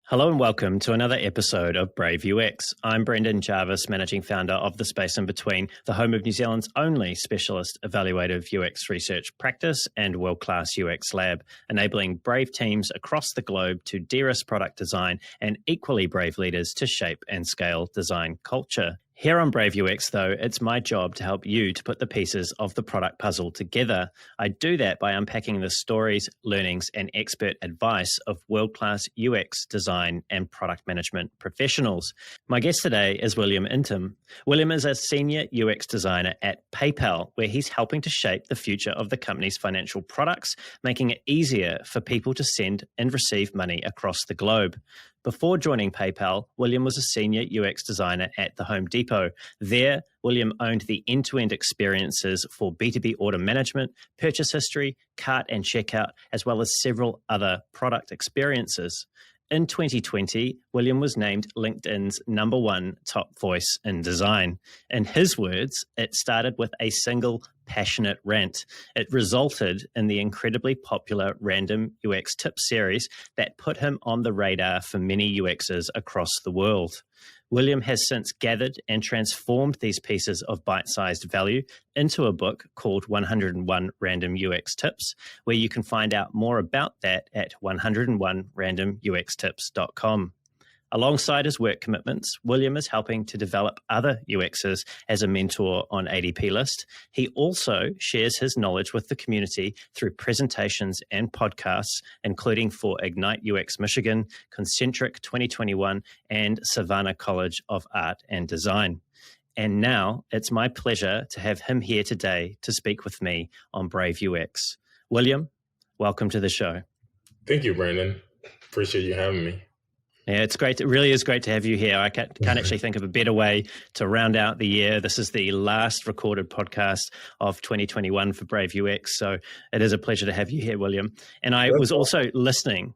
Hello and welcome to another episode of Brave UX. I'm Brendan Jarvis, Managing Founder of The Space in Between, the home of New Zealand's only specialist evaluative UX research practice and world-class UX lab, enabling brave teams across the globe to de-risk product design and equally brave leaders to shape and scale design culture. Here on Brave UX, though, it's my job to help you to put the pieces of the product puzzle together. I do that by unpacking the stories, learnings, and expert advice of world-class UX design and product management professionals. My guest today is William Ntim. William is a senior UX designer at PayPal, where he's helping to shape the future of the company's financial products, making it easier for people to send and receive money across the globe. Before joining PayPal, William was a senior UX designer at the Home Depot. There, William owned the end-to-end experiences for B2B order management, purchase history, cart and checkout, as well as several other product experiences. In 2020, William was named LinkedIn's #1 top voice in design. In his words, it started with a single passionate rant. It resulted in the incredibly popular Random UX Tips series that put him on the radar for many UXers across the world. William has since gathered and transformed these pieces of bite-sized value into a book called 101 Random UX Tips, where you can find out more about that at 101randomuxtips.com. Alongside his work commitments, William is helping to develop other UXers as a mentor on ADP List. He also shares his knowledge with the community through presentations and podcasts, including for Ignite UX Michigan, Concentric 2021, and Savannah College of Art and Design. And now it's my pleasure to have him here today to speak with me on Brave UX. William, welcome to the show. Thank you, Brandon. Appreciate you having me. Yeah, it's great. It really is great to have you here. I can't actually think of a better way to round out the year. This is the last recorded podcast of 2021 for Brave UX. So it is a pleasure to have you here, William. And I was also listening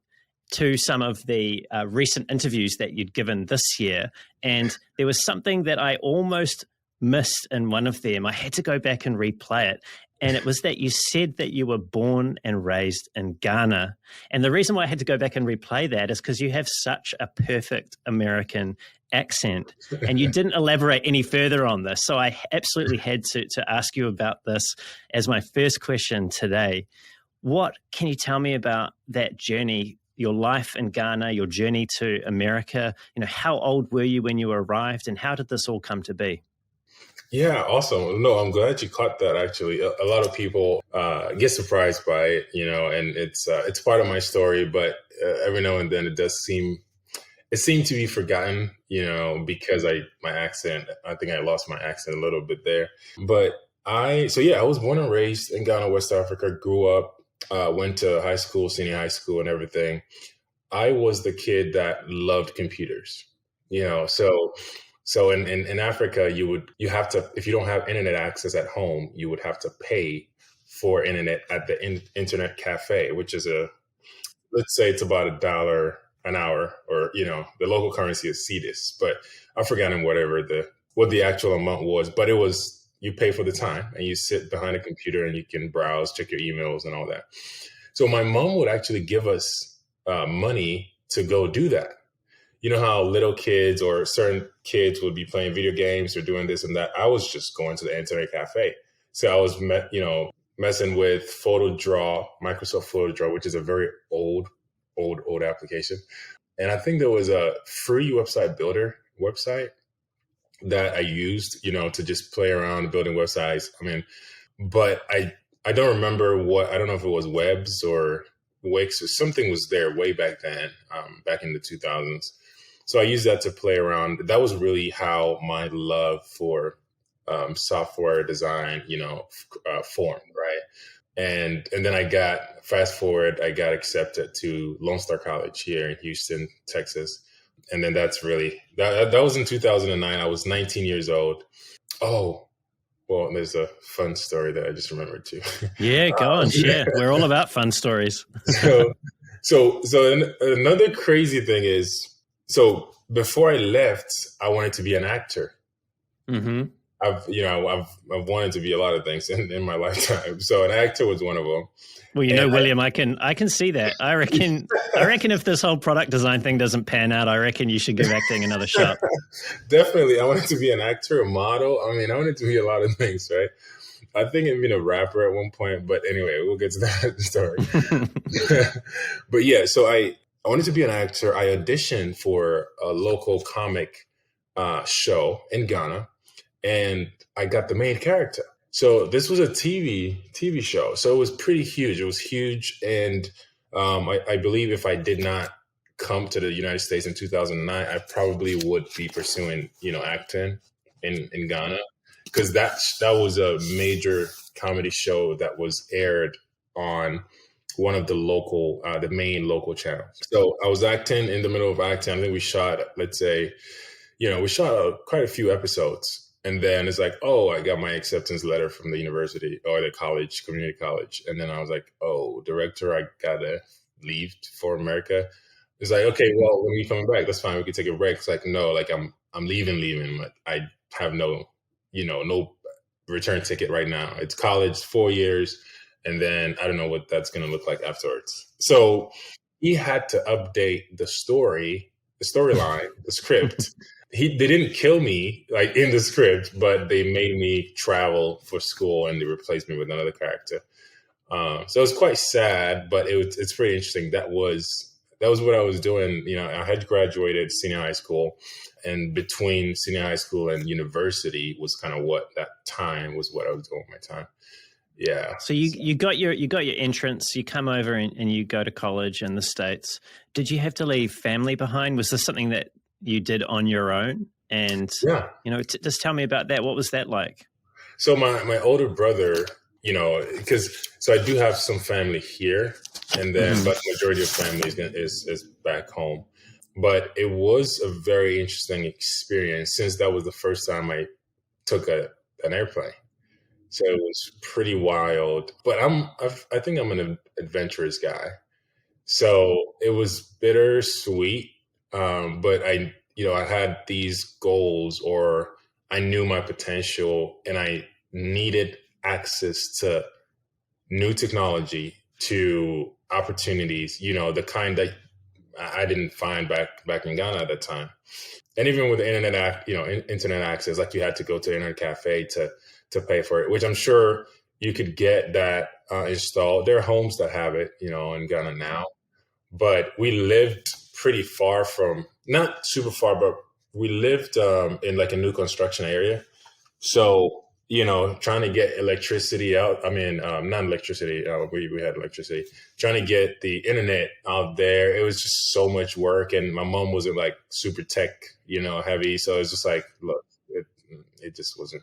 to some of the recent interviews that you'd given this year. And there was something that I almost missed in one of them. I had to go back and replay it. And it was that you said that you were born and raised in Ghana. And the reason why I had to go back and replay that is because you have such a perfect American accent. And you didn't elaborate any further on this. So I absolutely had to ask you about this as my first question today. What can you tell me about that journey, your life in Ghana, your journey to America? You know, how old were you when you arrived and how did this all come to be? Yeah, awesome. No, I'm glad you caught that. Actually, a lot of people get surprised by it, and it's part of my story. But every now and then, it seemed to be forgotten, because my accent. I think I lost my accent a little bit there. But I was born and raised in Ghana, West Africa. Grew up, went to high school, senior high school, and everything. I was the kid that loved computers, So in Africa, you have to, if you don't have internet access at home, you would have to pay for internet at the internet cafe, which is let's say it's about $1 an hour, or the local currency is cedis, but I've forgotten what the actual amount was. But it was, you pay for the time and you sit behind a computer and you can browse, check your emails and all that. So my mom would actually give us money to go do that. You know how little kids or certain kids would be playing video games or doing this and that? I was just going to the internet cafe. So I was, messing with Microsoft PhotoDraw, which is a very old application. And I think there was a free website builder website that I used, to just play around building websites. But I don't remember I don't know if it was Webs or Wix or something was there way back then, back in the 2000s. So I used that to play around. That was really how my love for software design, formed, right? And then I got accepted to Lone Star College here in Houston, Texas. And then that's really, that was in 2009. I was 19 years old. Oh, well, there's a fun story that I just remembered too. Yeah, go on, share. We're all about fun stories. So another crazy thing is, so before I left, I wanted to be an actor. Mm-hmm. I've wanted to be a lot of things in my lifetime. So an actor was one of them. Well, William, I can see that. I reckon if this whole product design thing doesn't pan out, I reckon you should give acting another shot. Definitely. I wanted to be an actor, a model. I mean, I wanted to be a lot of things, right? I think I've been a rapper at one point, but anyway, we'll get to that story. But yeah, so I wanted to be an actor. I auditioned for a local comic show in Ghana, and I got the main character. So this was a TV show. So it was pretty huge. It was huge. And I believe if I did not come to the United States in 2009, I probably would be pursuing, acting in Ghana, because that was a major comedy show that was aired on one of the main local channels. So I was acting in the middle of acting. I think we shot, let's say, we shot quite a few episodes. And then it's like, oh, I got my acceptance letter from the university or the college, community college. And then I was like, oh, director, I gotta leave for America. It's like, okay, well, when we coming back, that's fine. We can take a break. It's like, no, like I'm leaving. Like, I have no return ticket right now. It's college, 4 years. And then I don't know what that's going to look like afterwards. So he had to update the storyline, the script. They didn't kill me like in the script, but they made me travel for school and they replaced me with another character. So it was quite sad, but it's pretty interesting. That was what I was doing. I had graduated senior high school, and between senior high school and university was kind of what I was doing with my time. Yeah. So you got your entrance, you come over and you go to college in the States. Did you have to leave family behind? Was this something that you did on your own? And, yeah, just tell me about that. What was that like? So my older brother, so I do have some family here, and then but the majority of family is back home. But it was a very interesting experience since that was the first time I took an airplane. So it was pretty wild. But I think I'm an adventurous guy. So it was bittersweet. But I had these goals, or I knew my potential, and I needed access to new technology, to opportunities, the kind that I didn't find back in Ghana at that time. And even with the internet access, like you had to go to an internet cafe to pay for it, which I'm sure you could get that installed. There are homes that have it, in Ghana now, but we lived pretty far from, not super far, but we lived in like a new construction area. So, trying to get electricity out. I mean, not electricity. We had electricity. Trying to get the internet out there. It was just so much work. And my mom wasn't like super tech, heavy. So it's just like, look, it just wasn't.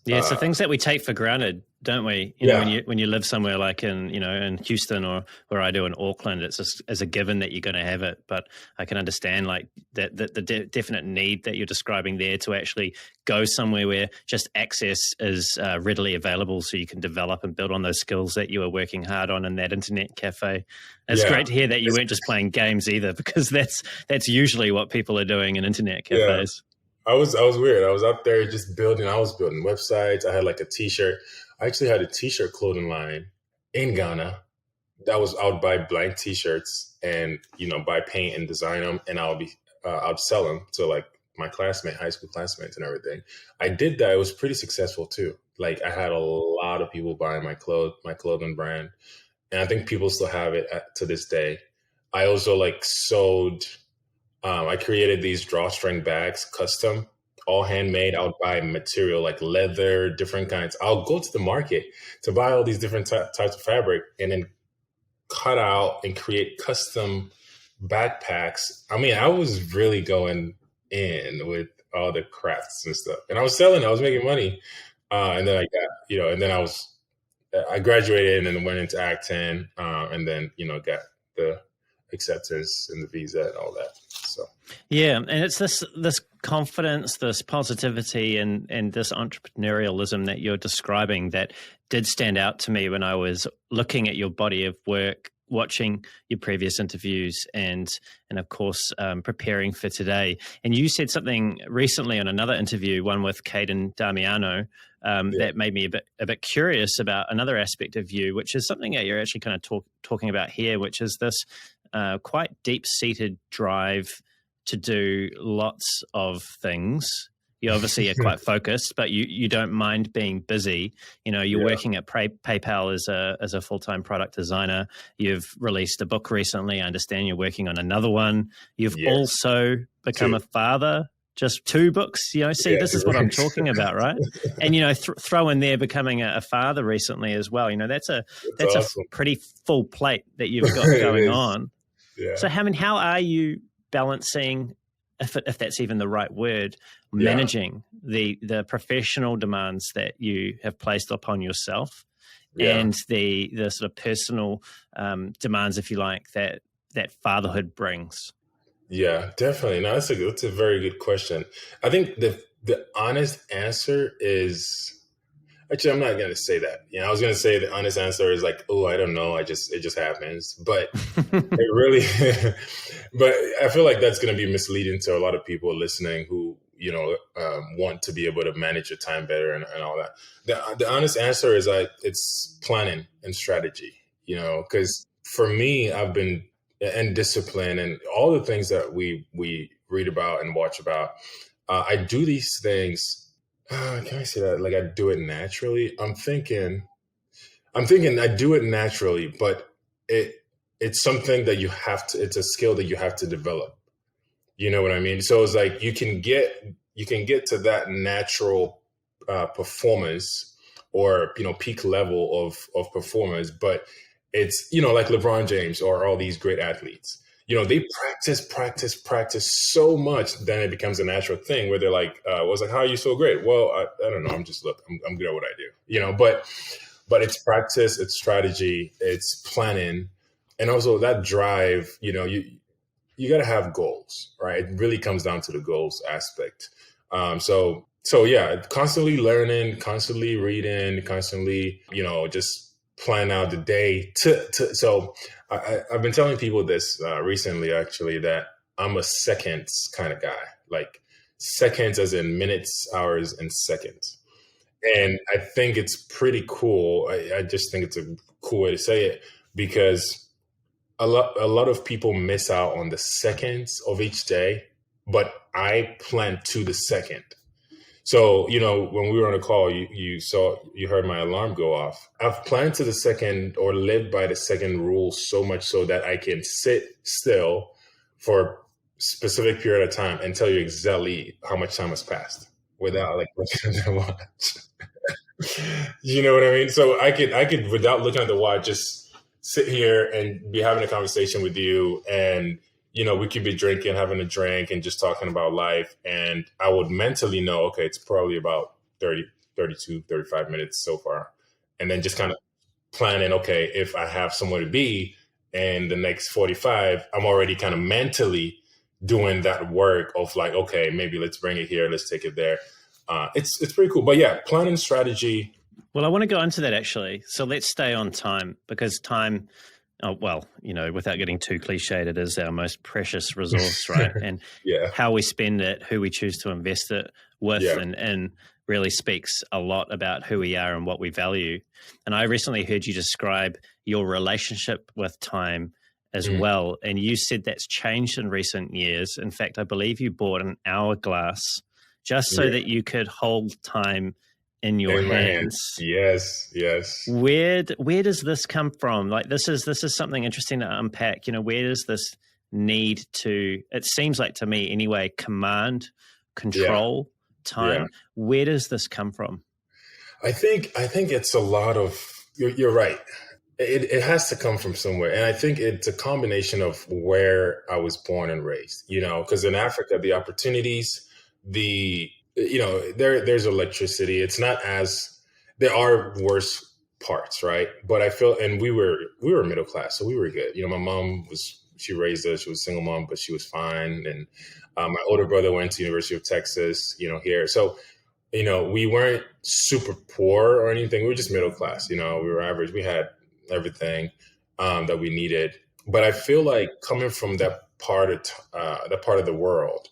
Yeah, so things that we take for granted, don't we? When you live somewhere like in Houston or where I do in Auckland, it's just as a given that you're going to have it. But I can understand like that the definite need that you're describing there to actually go somewhere where just access is readily available, so you can develop and build on those skills that you were working hard on in that internet cafe. It's great to hear that you weren't just playing games either, because that's usually what people are doing in internet cafes. Yeah. I was weird. I was out there just building. I was building websites. I had like a T-shirt. I actually had a T-shirt clothing line in Ghana. I would buy blank T-shirts and buy paint and design them, and I'd sell them to like my high school classmates and everything. I did that. It was pretty successful too. Like I had a lot of people buying my clothing brand, and I think people still have it to this day. I also like sewed. I created these drawstring bags, custom, all handmade. I would buy material like leather, different kinds. I'll go to the market to buy all these different types of fabric and then cut out and create custom backpacks. I mean, I was really going in with all the crafts and stuff. And I was selling, I was making money. And then I got, and then I graduated and then went into acting, and then, got the acceptance and the visa and all that. So yeah, and it's this confidence, this positivity, and this entrepreneurialism that you're describing that did stand out to me when I was looking at your body of work watching your previous interviews and of course preparing for today. And you said something recently on another interview, one with Caden Damiano, that made me a bit curious about another aspect of you, which is something that you're actually kind of talking about here, which is this quite deep-seated drive to do lots of things. You obviously are quite focused, but you don't mind being busy. You know, you're working at PayPal as a full-time product designer. You've released a book recently. I understand you're working on another one. You've also become a father. Just 2 books, you know, see, this is what I'm talking about, right? And, you know, throw in there becoming a father recently as well. You know, that's awesome. A pretty full plate that you've got going on. Yeah. So, how are you balancing, if that's even the right word, managing the professional demands that you have placed upon yourself and the sort of personal demands, if you like, that fatherhood brings? Yeah, definitely. No, that's a very good question. I think the honest answer is, actually, I'm not going to say that. You know, I was going to say the honest answer is like, oh, I don't know. It just happens. But it really, but I feel like that's going to be misleading to a lot of people listening who, you know, want to be able to manage your time better and all that. The honest answer is it's planning and strategy, you know, because for me, I've been, and discipline and all the things that we read about and watch about. I do these things. Can I say that? Like I do it naturally. I'm thinking I do it naturally, but it's something that it's a skill that you have to develop. You know what I mean? So it's like you can get to that natural performance or, you know, peak level of performance, but it's, you know, like LeBron James or all these great athletes, you know, they practice so much, then it becomes a natural thing where they're like, was like, how are you so great? Well, I don't know. I'm good at what I do, you know, but it's practice, it's strategy, it's planning. And also that drive, you know, you got to have goals, right? It really comes down to the goals aspect. So yeah, constantly learning, constantly reading, constantly, you know, just plan out the day so I've been telling people this recently, actually, that I'm a seconds kind of guy, like seconds as in minutes, hours, and seconds. And I think it's pretty cool. I just think it's a cool way to say it, because a lot of people miss out on the seconds of each day, but I plan to the second. So, you know, when we were on a call, you heard my alarm go off. I've planned to the second or lived by the second rule so much so that I can sit still for a specific period of time and tell you exactly how much time has passed without like looking at the watch. You know what I mean? So I could without looking at the watch, just sit here and be having a conversation with you, and you know, we could be drinking, having a drink and just talking about life. And I would mentally know, okay, it's probably about 30, 32, 35 minutes so far. And then just kind of planning, okay, if I have somewhere to be in the next 45, I'm already kind of mentally doing that work of like, okay, maybe let's bring it here. Let's take it there. It's pretty cool. But yeah, planning strategy. Well, I want to go into that actually. So let's stay on time, because time, oh, well, you know, without getting too cliched, it is our most precious resource, right? And how we spend it, who we choose to invest it with, and really speaks a lot about who we are and what we value. And I recently heard you describe your relationship with time as well. And you said that's changed in recent years. In fact, I believe you bought an hourglass just so that you could hold time in your hands. Yes. Where does this come from? Like this is something interesting to unpack. You know, where does this need to? It seems like to me anyway, command, control, time. Where does this come from? I think it's a lot of. You're right. It has to come from somewhere, and I think it's a combination of where I was born and raised. You know, because in Africa, the opportunities, you know, there's electricity. It's not as, there are worse parts, right? But I feel, and we were middle class, so we were good. You know, my mom she raised us. She was a single mom, but she was fine. And my older brother went to University of Texas, you know, here. So, you know, we weren't super poor or anything. We were just middle class. You know, we were average. We had everything. that we needed. But I feel like coming from that part of the world,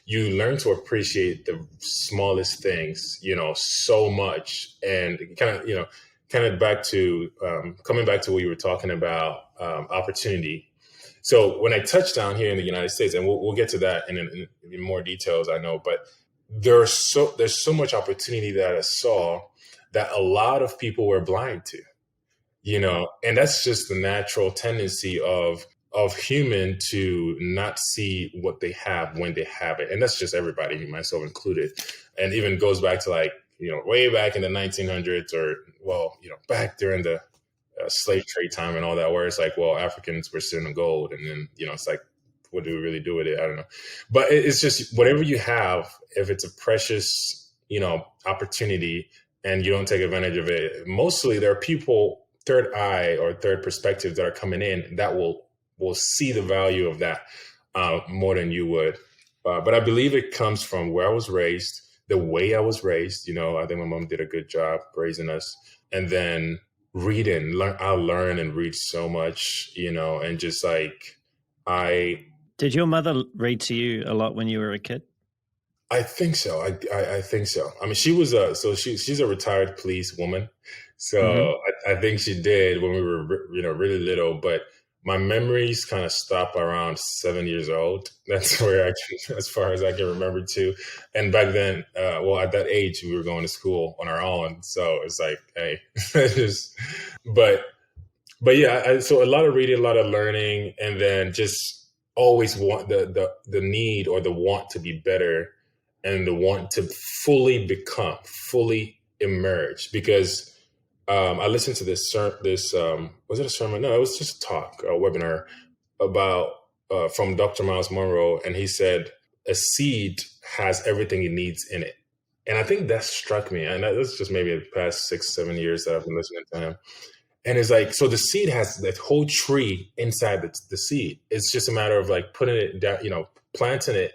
you learn to appreciate the smallest things, so much. And kind of back to coming back to what you were talking about, opportunity. So when I touched down here in the United States, and we'll get to that in more details, I know, but there's so much opportunity that I saw that a lot of people were blind to, and that's just the natural tendency of human to not see what they have when they have it. And that's just everybody, myself included. And even goes back to way back in the 1900s back during the slave trade time and all that, where it's like, well, Africans were sitting on gold. And then, it's like, what do we really do with it? I don't know. But it's just whatever you have, if it's a precious, opportunity and you don't take advantage of it, mostly there are people, third eye or third perspective, that are coming in that will see the value of that more than you would. But I believe it comes from where I was raised, the way I was raised. I think my mom did a good job raising us. And then reading, I learn and read so much, and just Did your mother read to you a lot when you were a kid? I think so. I think so. I mean, she was she's a retired police woman. So I think she did when we were, really little, but my memories kind of stop around 7 years old. That's where as far as I can remember too. And back then, at that age, we were going to school on our own. So it's like, hey, but yeah, so a lot of reading, a lot of learning, and then just always want the need or the want to be better and the want to fully emerge. Because I listened to this was it a sermon? No, it was just a talk, a webinar about from Dr. Miles Monroe. And he said, a seed has everything it needs in it. And I think that struck me. And that's just maybe the past 6-7 years that I've been listening to him. And it's like, so the seed has that whole tree inside the seed. It's just a matter of putting it down, planting it.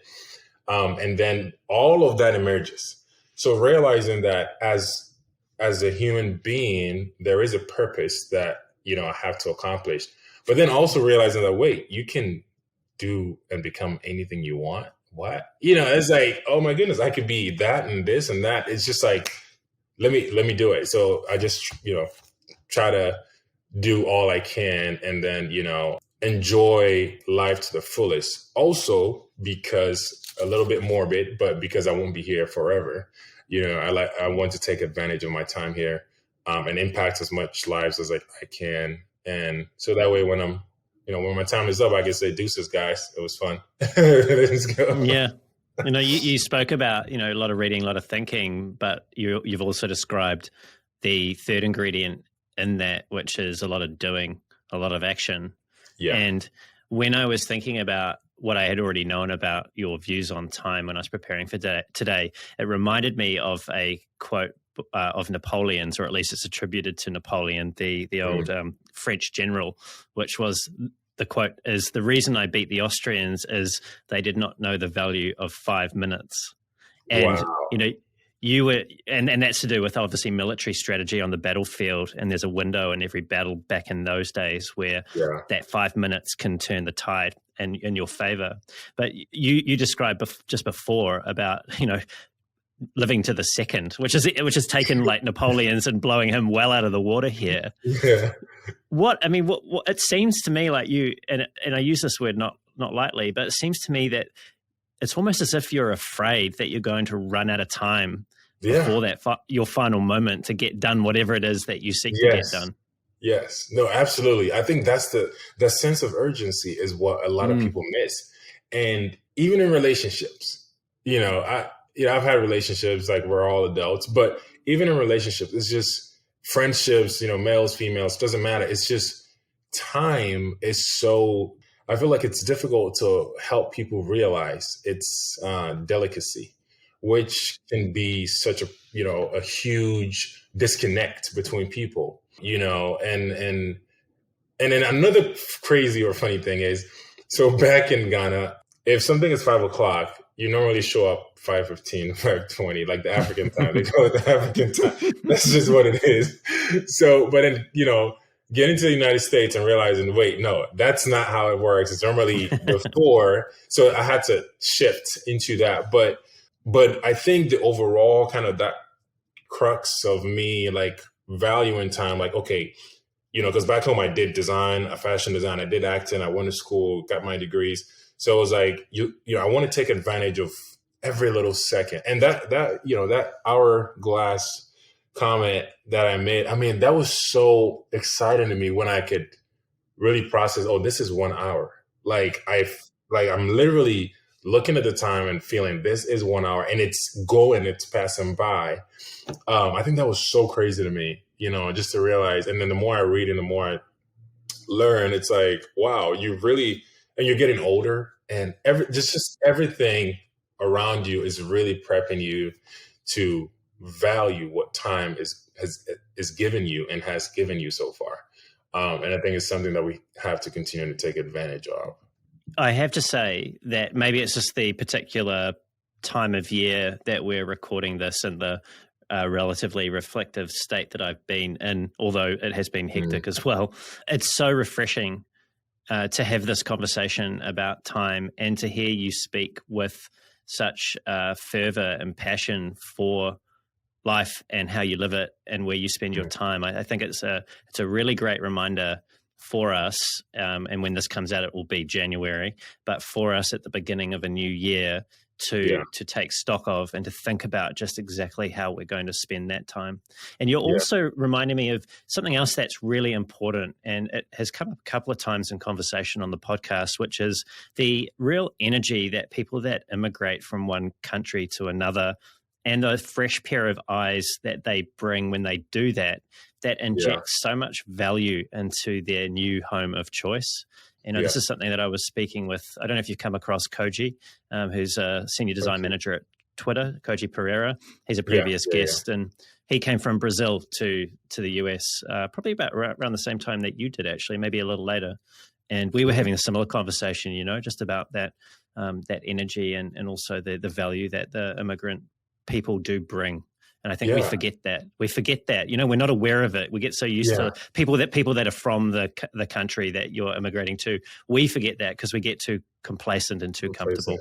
And then all of that emerges. So realizing that as a human being, there is a purpose that, I have to accomplish. But then also realizing that, wait, you can do and become anything you want. What? It's like, oh my goodness, I could be that and this and that. It's just like, let me do it. So I just, try to do all I can and then, enjoy life to the fullest. Also, because a little bit morbid, but because I won't be here forever. I want to take advantage of my time here and impact as much lives as I can. And so that way, when when my time is up, I can say, deuces, guys. It was fun. Let's go. Yeah. You spoke about, a lot of reading, a lot of thinking, but you've also described the third ingredient in that, which is a lot of doing, a lot of action. Yeah. And when I was thinking about what I had already known about your views on time when I was preparing for today, it reminded me of a quote of Napoleon's, or at least it's attributed to Napoleon, the old French general, which was, the quote is, "The reason I beat the Austrians is they did not know the value of 5 minutes." And, wow. You were, and that's to do with obviously military strategy on the battlefield. And there's a window in every battle back in those days where that 5 minutes can turn the tide in your favor. But you described just before about, living to the second, which is taken like Napoleon's and blowing him well out of the water here. Yeah. What it seems to me like you, and I use this word not lightly, but it seems to me that it's almost as if you're afraid that you're going to run out of time before that your final moment to get done whatever it is that you seek to get done. Yes. No, absolutely. I think that's the sense of urgency is what a lot of people miss. And even in relationships, I've had relationships, like we're all adults, but even in relationships, it's just friendships, males, females, doesn't matter. It's just time is so, I feel like it's difficult to help people realize its delicacy, which can be such a huge disconnect between people, and then another crazy or funny thing is, so back in Ghana, if something is 5 o'clock, you normally show up 5:15, 5:20, like the African time. They call it the African time. That's just what it is. So, but then, getting to the United States and realizing, wait, no, that's not how it works. It's normally before. So I had to shift into that. But I think the overall kind of that crux of me like valuing time, like, okay, because back home I did design, fashion design, I did acting, I went to school, got my degrees. So it was like, I want to take advantage of every little second. And that hourglass comment that I made, I mean, that was so exciting to me when I could really process, oh, this is 1 hour. I'm literally looking at the time and feeling this is 1 hour and it's going, it's passing by. I think that was so crazy to me, just to realize. And then the more I read and the more I learn, it's like, wow, and you're getting older and just everything around you is really prepping you to value what time is given you and has given you so far. And I think it's something that we have to continue to take advantage of. I have to say that maybe it's just the particular time of year that we're recording this and the relatively reflective state that I've been in, although it has been hectic as well. It's so refreshing to have this conversation about time and to hear you speak with such fervor and passion for life and how you live it and where you spend your time. I think it's a really great reminder for us, and when this comes out, it will be January, but for us at the beginning of a new year to take stock of and to think about just exactly how we're going to spend that time. And you're also reminding me of something else that's really important, and it has come up a couple of times in conversation on the podcast, which is the real energy that people that immigrate from one country to another and the fresh pair of eyes that they bring when they do that injects so much value into their new home of choice. This is something that I was speaking with, I don't know if you've come across Koji, who's a senior design manager at Twitter, Koji Pereira. He's a previous guest, and he came from Brazil to the US, probably about around the same time that you did, actually, maybe a little later. And we were having a similar conversation, just about that energy and also the value that the immigrant people do bring. And I think we forget that. We're not aware of it. We get so used to people that are from the country that you're immigrating to. We forget that because we get too complacent and too comfortable.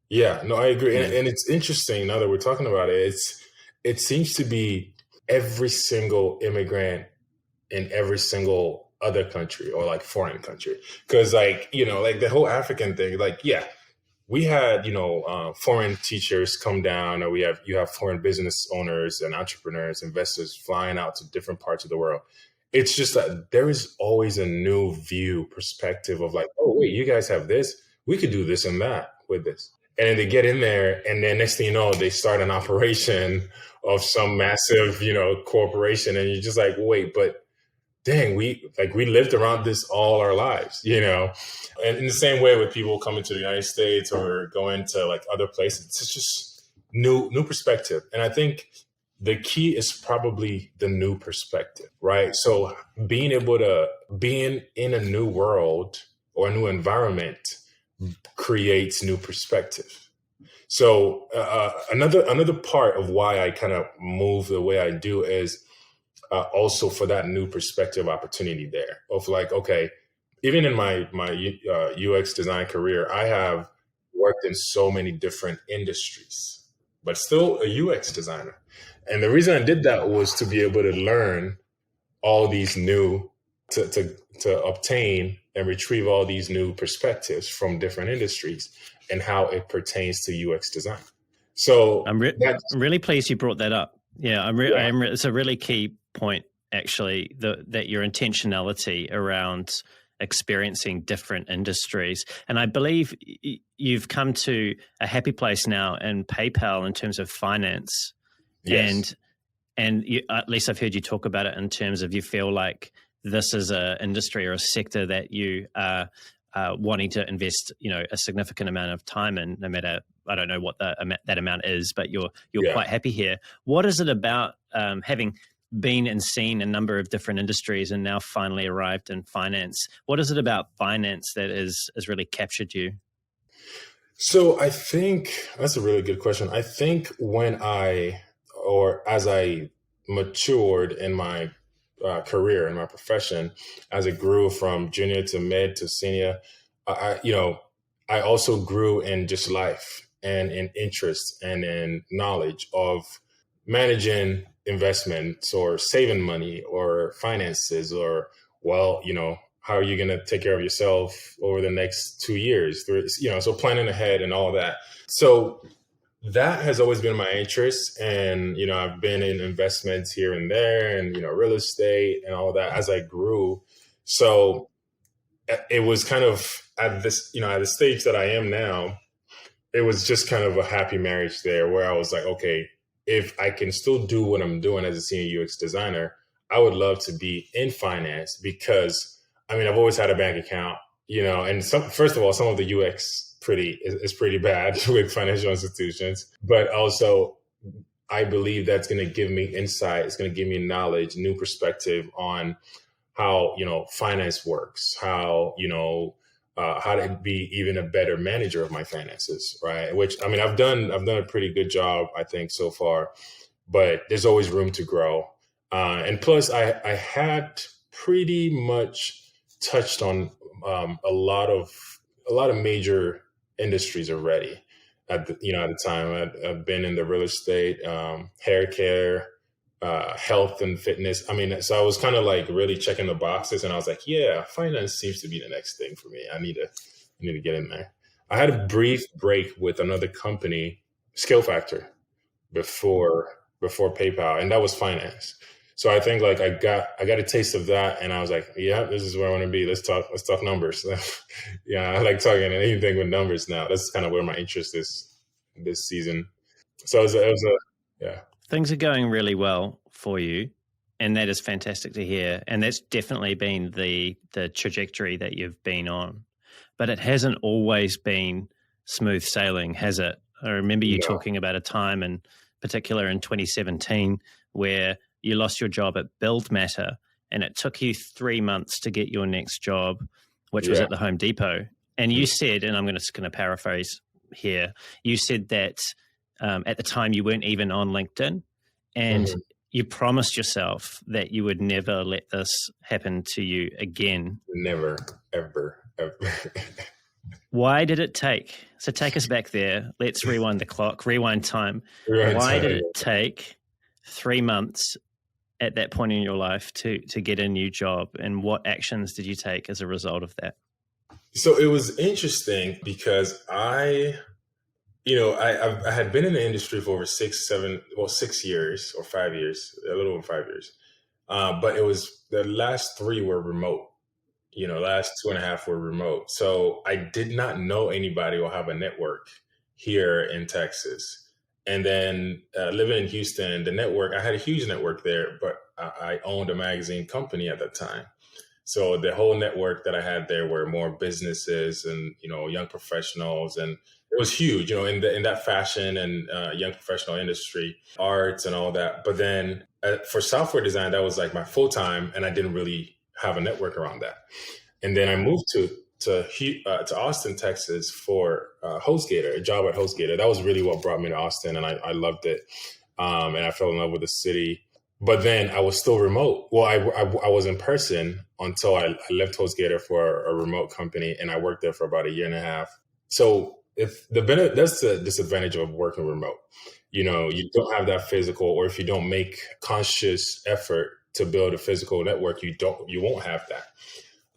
Yeah, no, I agree. And it's interesting now that we're talking about it. It seems to be every single immigrant in every single other country or like foreign country. Because like the whole African thing, we had, foreign teachers come down, or you have foreign business owners and entrepreneurs, investors flying out to different parts of the world. It's just that there is always a new perspective of like, oh, wait, you guys have this. We could do this and that with this. And then they get in there and then next thing you know, they start an operation of some massive, corporation. And you're just like, wait, but dang, we lived around this all our lives, And in the same way with people coming to the United States or going to like other places, it's just new perspective. And I think the key is probably the new perspective, right? So being in a new world or a new environment creates new perspective. So another part of why I kind of move the way I do is also for that new perspective opportunity there of like, okay, even in my UX design career, I have worked in so many different industries, but still a UX designer. And the reason I did that was to be able to learn all these new, to obtain and retrieve all these new perspectives from different industries and how it pertains to UX design. So I'm really pleased you brought that up. Yeah, it's a really key point, actually, that your intentionality around experiencing different industries. And I believe you've come to a happy place now in PayPal in terms of finance. Yes. And at least I've heard you talk about it in terms of you feel like this is an industry or a sector that you are wanting to invest, a significant amount of time in, no matter, I don't know what that amount is, but you're quite happy here. What is it about having been and seen a number of different industries and now finally arrived in finance? What is it about finance that has really captured you? So I think that's a really good question. I think as I matured in my career in my profession, as it grew from junior to mid to senior, I also grew in just life and in interest and in knowledge of managing investments or saving money or finances or, how are you going to take care of yourself over the next 2 years? So planning ahead and all that. So that has always been my interest. And, I've been in investments here and there and, real estate and all that as I grew. So it was kind of at the stage that I am now, it was just kind of a happy marriage there where I was like, okay, if I can still do what I'm doing as a senior UX designer, I would love to be in finance because, I've always had a bank account, and first of all, some of the UX is pretty bad with financial institutions, but also I believe that's going to give me insight. It's going to give me knowledge, new perspective on how, finance works, how to be even a better manager of my finances. Right. Which, I've done a pretty good job, I think, so far, but there's always room to grow. And plus I had pretty much touched on a lot of major industries already at the time. I've been in the real estate, hair care, health and fitness. So I was kind of like really checking the boxes, and I was like, yeah, finance seems to be the next thing for me. I need to get in there. I had a brief break with another company, Skill Factor, before PayPal, and that was finance. So I think like I got a taste of that, and I was like, yeah, this is where I want to be. Let's talk numbers. Yeah, I like talking anything with numbers now. That's kind of where my interest is this season. So it was yeah. Things are going really well for you, and that is fantastic to hear. And that's definitely been the trajectory that you've been on. But it hasn't always been smooth sailing, has it? I remember you talking about a time in particular in 2017 where you lost your job at Build Matter, and it took you 3 months to get your next job, which was at the Home Depot. And you said, and I'm just going to paraphrase here, you said that at the time you weren't even on LinkedIn, and you promised yourself that you would never let this happen to you again. Never, ever, ever. Why did it take? So take us back there. Let's rewind the clock, rewind time. Why did it take 3 months at that point in your life to get a new job, and what actions did you take as a result of that? So it was interesting because I had been in the industry for over 6 years or 5 years, a little over 5 years. But it was the last 3 were remote, last 2.5 were remote. So I did not know anybody or have a network here in Texas. And then living in Houston, the network, I had a huge network there, but I owned a magazine company at that time. So the whole network that I had there were more businesses and, young professionals. And it was huge, in that fashion and young professional industry, arts and all that. But then for software design, that was like my full time, and I didn't really have a network around that. And then I moved to Austin, Texas for HostGator, a job at HostGator. That was really what brought me to Austin, and I loved it. And I fell in love with the city. But then I was still remote. Well, I was in person until I left HostGator for a remote company, and I worked there for about 1.5 years. So that's the disadvantage of working remote. You don't have that physical, or if you don't make conscious effort to build a physical network, you won't have that.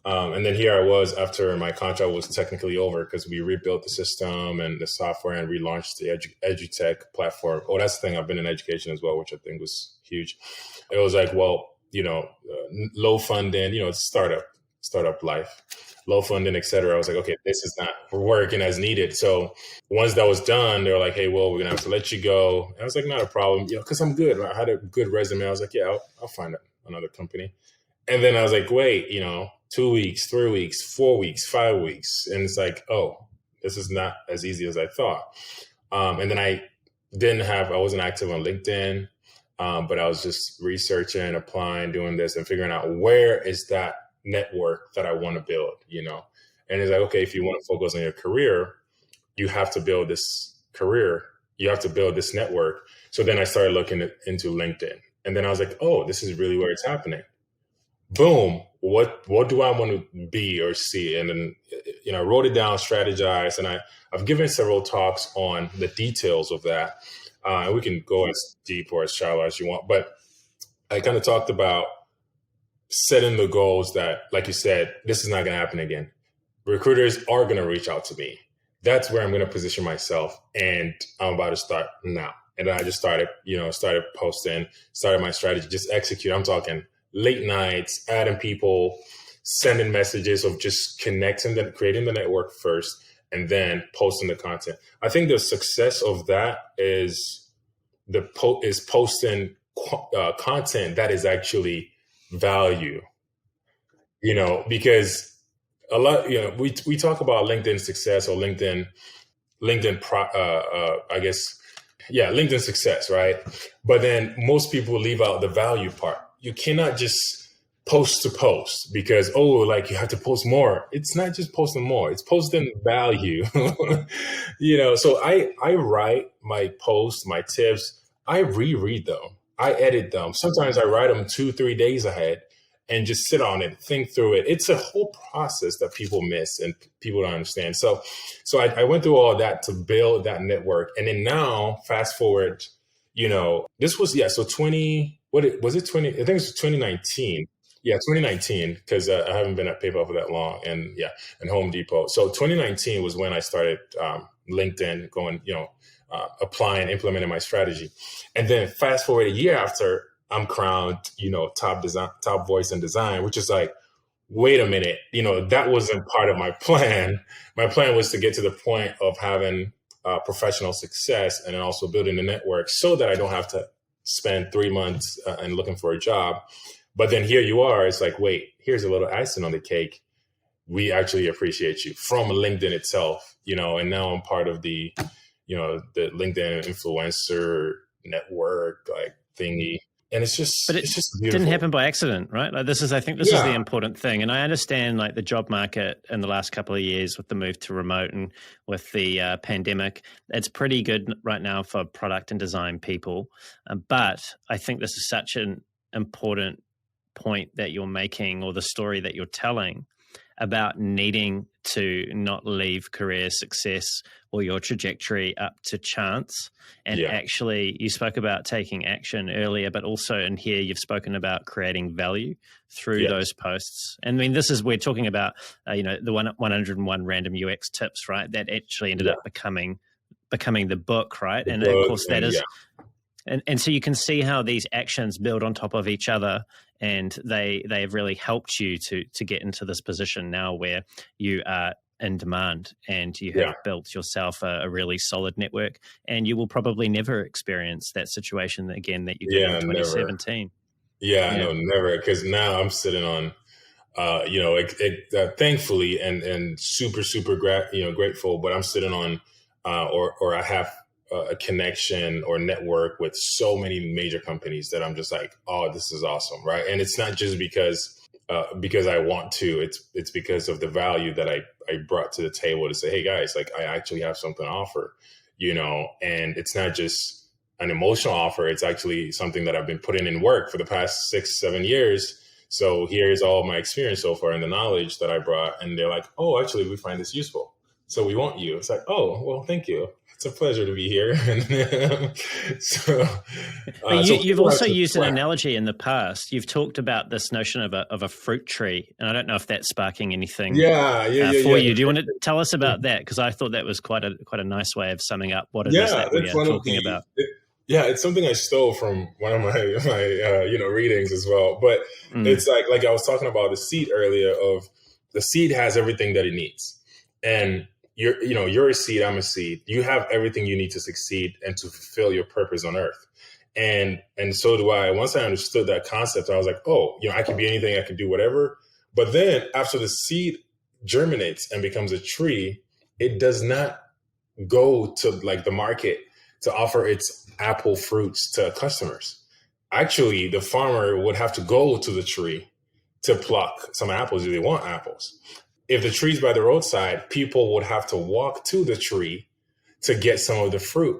And then here I was after my contract was technically over because we rebuilt the system and the software and relaunched the EduTech platform. Oh, that's the thing. I've been in education as well, which I think was huge. It was like, well, low funding, it's startup life, low funding, et cetera. I was like, okay, this is not working as needed. So once that was done, they were like, hey, well, we're going to have to let you go. And I was like, not a problem, because I'm good. I had a good resume. I was like, yeah, I'll find another company. And then I was like, wait, 2 weeks, 3 weeks, 4 weeks, 5 weeks. And it's like, oh, this is not as easy as I thought. And then I wasn't active on LinkedIn, but I was just researching, applying, doing this and figuring out where is that network that I want to build, And it's like, okay, if you want to focus on your career, you have to build this career. You have to build this network. So then I started looking into LinkedIn. And then I was like, oh, this is really where it's happening. boom, what do I want to be or see? And then, I wrote it down, strategized, and I've given several talks on the details of that. And we can go as deep or as shallow as you want, but I kind of talked about setting the goals that, like you said, this is not going to happen again. Recruiters are going to reach out to me. That's where I'm going to position myself, and I'm about to start now. And then I just started posting, started my strategy, just execute. I'm talking late nights, adding people, sending messages of just connecting them, creating the network first, and then posting the content. I think the success of that is posting content that is actually value, because a lot, we talk about LinkedIn success or LinkedIn LinkedIn success, right? But then most people leave out the value part. You cannot just post to post because, you have to post more. It's not just posting more, it's posting value. So I write my posts, my tips, I reread them, I edit them. Sometimes I write them 2-3 days ahead and just sit on it, think through it. It's a whole process that people miss and people don't understand. So I went through all that to build that network. And then now, fast forward, this was, so 20, was it 20? I think it was 2019. Yeah, 2019, because I haven't been at PayPal for that long, and Home Depot. So 2019 was when I started LinkedIn, going, applying, implementing my strategy. And then fast forward a year after, I'm crowned, top voice in design, which is like, wait a minute, that wasn't part of my plan. My plan was to get to the point of having professional success and then also building a network so that I don't have to spend 3 months and looking for a job. But then here you are, it's like, wait, here's a little icing on the cake. We actually appreciate you from LinkedIn itself, and now I'm part of the, the LinkedIn influencer network, like thingy. And it's just beautiful. Didn't happen by accident, right? Like I think this is the important thing. And I understand like the job market in the last couple of years with the move to remote and with the pandemic, it's pretty good right now for product and design people. But I think this is such an important point that you're making, or the story that you're telling, about needing to not leave career success or your trajectory up to chance. And actually, you spoke about taking action earlier, but also in here, you've spoken about creating value through those posts. And I mean, we're talking about, the 101 random UX tips, right? That actually ended up becoming the book, right? And of course that is, and so you can see how these actions build on top of each other, and they have really helped you to get into this position now where you are in demand and you have built yourself a really solid network, and you will probably never experience that situation again that you did in 2017. No, never, because now I'm sitting on, thankfully and super grateful, but I'm sitting on, or I have a connection or network with so many major companies that I'm just like, oh, this is awesome, right? And it's not just because I want to. It's because of the value that I brought to the table to say, hey guys, like I actually have something to offer, and it's not just an emotional offer. It's actually something that I've been putting in work for the past 6-7 years. So here's all my experience so far and the knowledge that I brought. And they're like, oh, actually, we find this useful, so we want you. It's like, oh, well, thank you. It's a pleasure to be here. You've also used an analogy in the past. You've talked about this notion of a fruit tree, and I don't know if that's sparking anything for you. Do you want to tell us about that? Because I thought that was quite a nice way of summing up what it is that we are talking about. It's something I stole from one of my readings as well. But it's like I was talking about the seed earlier. Of the seed has everything that it needs, and you're a seed, I'm a seed. You have everything you need to succeed and to fulfill your purpose on earth. And so do I. Once I understood that concept, I was like, oh, I can be anything, I can do whatever. But then after the seed germinates and becomes a tree, it does not go to like the market to offer its apple fruits to customers. Actually, the farmer would have to go to the tree to pluck some apples if they want apples. If the tree's by the roadside, people would have to walk to the tree to get some of the fruit,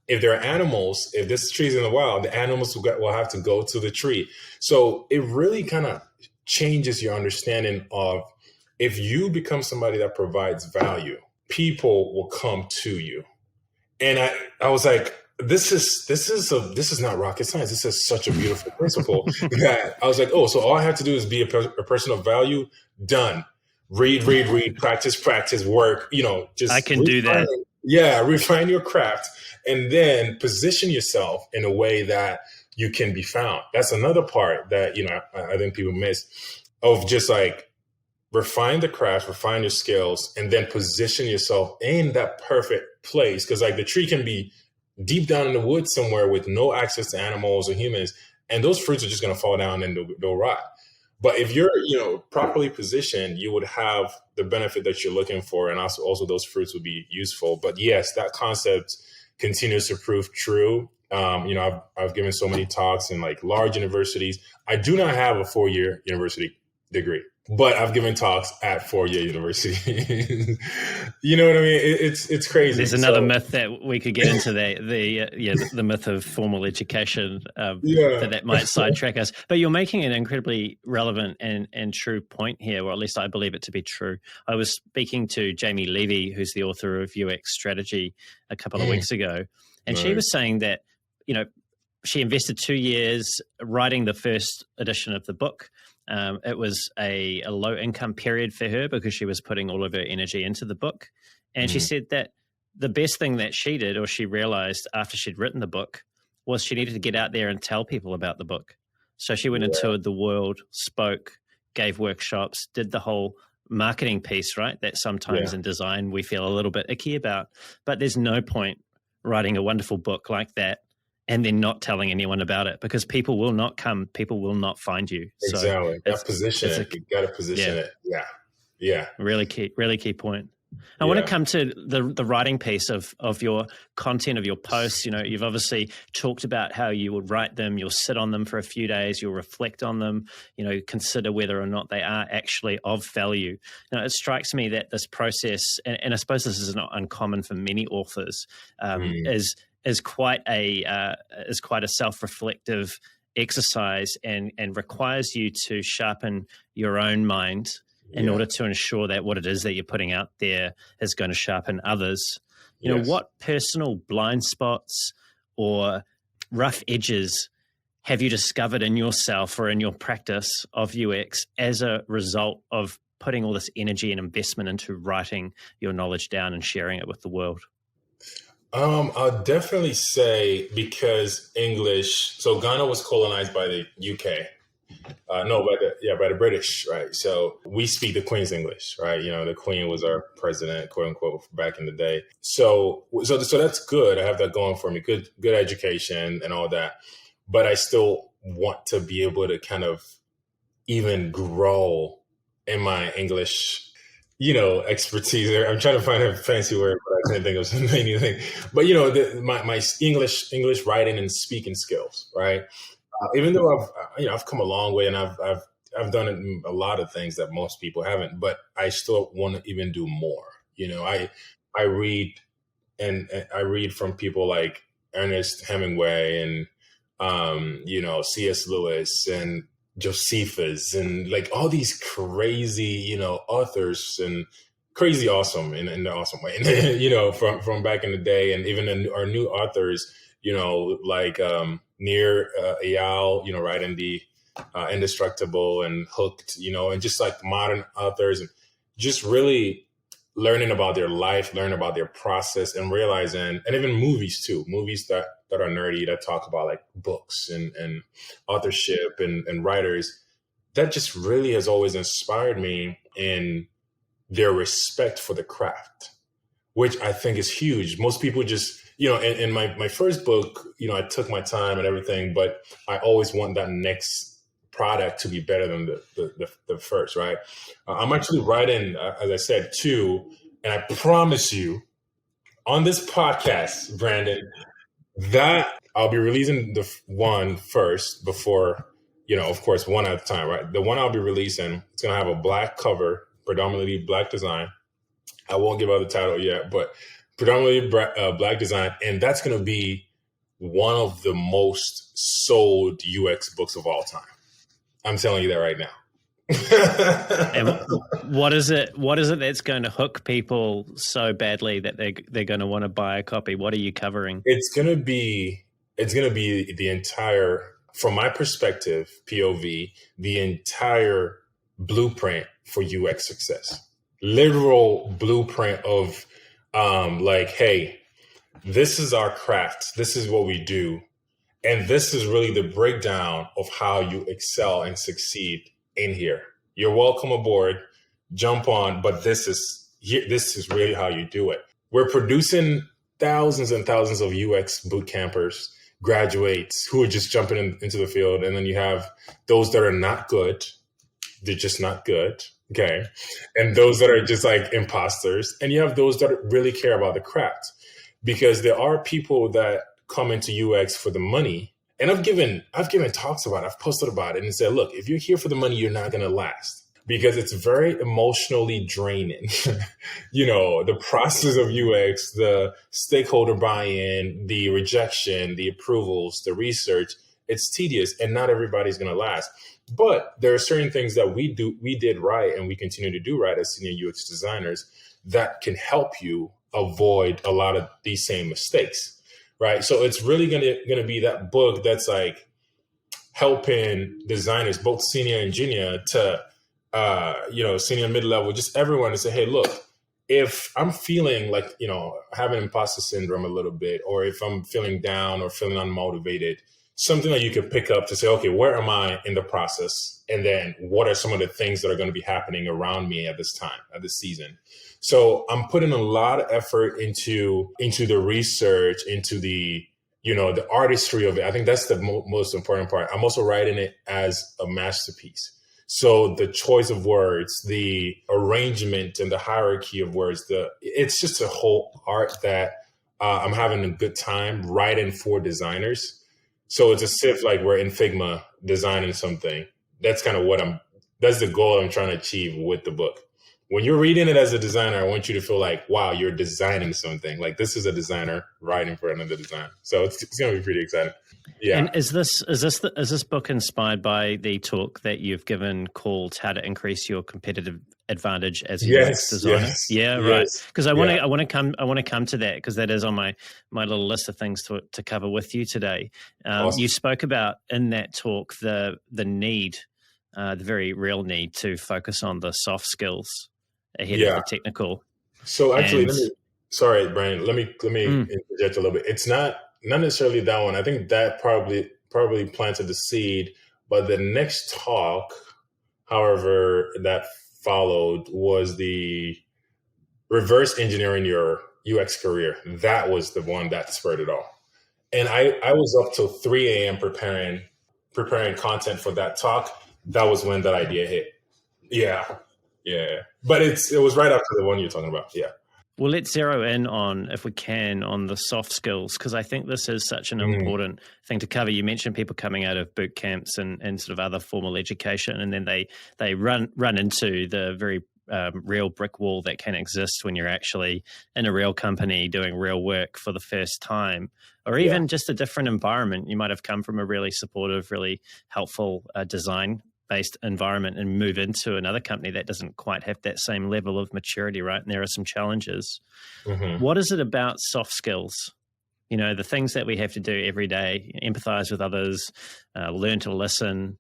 if there are animals, if this tree is in the wild, the animals will have to go to the tree. So it really kind of changes your understanding of, if you become somebody that provides value, people will come to you. And I was like, this is not rocket science. This is such a beautiful principle that I was like, oh, so all I have to do is be a person of value. Done. Read, practice, work, just I can do that. Yeah. Refine your craft and then position yourself in a way that you can be found. That's another part that, I think people miss, of just like refine the craft, refine your skills, and then position yourself in that perfect place. Cause like the tree can be deep down in the woods somewhere with no access to animals or humans, and those fruits are just going to fall down and they'll rot. But if you're, properly positioned, you would have the benefit that you're looking for, and also those fruits would be useful. But yes, that concept continues to prove true. I've given so many talks in like large universities. I do not have a 4-year university degree, but I've given talks at 4-year university. You know what I mean? It's crazy. There's another myth that we could get into, the myth of formal education, that might sidetrack us. But you're making an incredibly relevant and true point here, or at least I believe it to be true. I was speaking to Jamie Levy, who's the author of UX Strategy, a couple of weeks ago, and she was saying that, she invested 2 years writing the first edition of the book. It was a low income period for her because she was putting all of her energy into the book. And she said that the best thing that she did, or she realized after she'd written the book, was she needed to get out there and tell people about the book. So she went and toured the world, spoke, gave workshops, did the whole marketing piece, right? That sometimes in design we feel a little bit icky about. But there's no point writing a wonderful book like that and then not telling anyone about it, because people will not come, people will not find you. Exactly. You got to position it. Yeah. Really key point. I want to come to the writing piece of your content, of your posts. You've obviously talked about how you would write them, you'll sit on them for a few days, you'll reflect on them, consider whether or not they are actually of value. It strikes me that this process, and I suppose this is not uncommon for many authors, is quite a self-reflective exercise and requires you to sharpen your own mind in order to ensure that what it is that you're putting out there is going to sharpen others. What personal blind spots or rough edges have you discovered in yourself or in your practice of UX as a result of putting all this energy and investment into writing your knowledge down and sharing it with the world? I'll definitely say, because so Ghana was colonized by the UK. By the British, right? So we speak the Queen's English, right? The Queen was our president, quote unquote, back in the day. So that's good. I have that going for me. Good education and all that. But I still want to be able to kind of even grow in my English, expertise. I'm trying to find a fancy word, but I can't think of anything. But my English writing and speaking skills, right? Even though I've come a long way, and I've done a lot of things that most people haven't, but I still want to even do more. I read and I read from people like Ernest Hemingway and C.S. Lewis and Josephus and like all these crazy authors, and crazy awesome in the awesome way, from back in the day, and even our new authors, like Nir Eyal, writing the Indestructible and Hooked, and just like modern authors, and just really learning about their life, learning about their process, and realizing, and even movies too, movies that are nerdy, that talk about like books and authorship and writers, that just really has always inspired me in their respect for the craft, which I think is huge. Most people just, in my first book, I took my time and everything, but I always want that next product to be better than the first, right? I'm actually writing, as I said, 2, and I promise you on this podcast, Brandon, that I'll be releasing the one first before, of course, one at a time, right? The one I'll be releasing, it's going to have a black cover, predominantly black design. I won't give out the title yet, but predominantly Black design, and that's going to be one of the most sold UX books of all time. I'm telling you that right now. And what is it that's going to hook people so badly that they're going to want to buy a copy? What are you covering? It's going to be the entire, from my perspective, POV, the entire blueprint for UX success. Literal blueprint of like, hey, this is our craft. This is what we do. And this is really the breakdown of how you excel and succeed in here. You're welcome aboard, jump on, but this is really how you do it. We're producing thousands and thousands of UX boot campers, graduates who are just jumping into the field. And then you have those that are not good. They're just not good. Okay. And those that are just like imposters. And you have those that really care about the craft, because there are people that come into UX for the money. And I've given talks about it. I've posted about it and said, look, if you're here for the money, you're not going to last, because it's very emotionally draining. The process of UX, the stakeholder buy-in, the rejection, the approvals, the research, it's tedious, and not everybody's going to last. But there are certain things that we did right, and we continue to do right as senior UX designers that can help you avoid a lot of these same mistakes. Right. So it's really going to be that book that's like helping designers, both senior and junior, to, senior, mid-level, just everyone, to say, hey, look, if I'm feeling like, having imposter syndrome a little bit, or if I'm feeling down or feeling unmotivated, something that you could pick up to say, okay, where am I in the process? And then what are some of the things that are going to be happening around me at this time, at this season? So I'm putting a lot of effort into the research, into the artistry of it. I think that's the most important part. I'm also writing it as a masterpiece. So the choice of words, the arrangement and the hierarchy of words, it's just a whole art that I'm having a good time writing for designers. So it's as if like we're in Figma designing something. That's kind of that's the goal I'm trying to achieve with the book. When you're reading it as a designer, I want you to feel like, wow, you're designing something. Like this is a designer writing for another designer. So it's going to be pretty exciting. Yeah. And is this book inspired by the talk that you've given called "How to Increase Your Competitive Advantage as a UX Designer"? Yes, yeah, right. Because I want to come to that, because that is on my little list of things to cover with you today. Awesome. You spoke about in that talk the need, the very real need to focus on the soft skills ahead of the technical. So actually, sorry, Brian, let me interject a little bit. It's not necessarily that one. I think that probably planted the seed, but the next talk, however, that followed was the reverse engineering your UX career. That was the one that spurred it all. And I was up till 3 a.m. preparing content for that talk. That was when that idea hit. Yeah. But it was right after the one you're talking about. Yeah. Well, let's zero in on, if we can, on the soft skills, because I think this is such an important thing to cover. You mentioned people coming out of boot camps and sort of other formal education, and then they run into the very real brick wall that can exist when you're actually in a real company doing real work for the first time, or even just a different environment. You might have come from a really supportive, really helpful design-based environment and move into another company that doesn't quite have that same level of maturity, right? And there are some challenges. What is it about soft skills? The things that we have to do every day: empathize with others, learn to listen,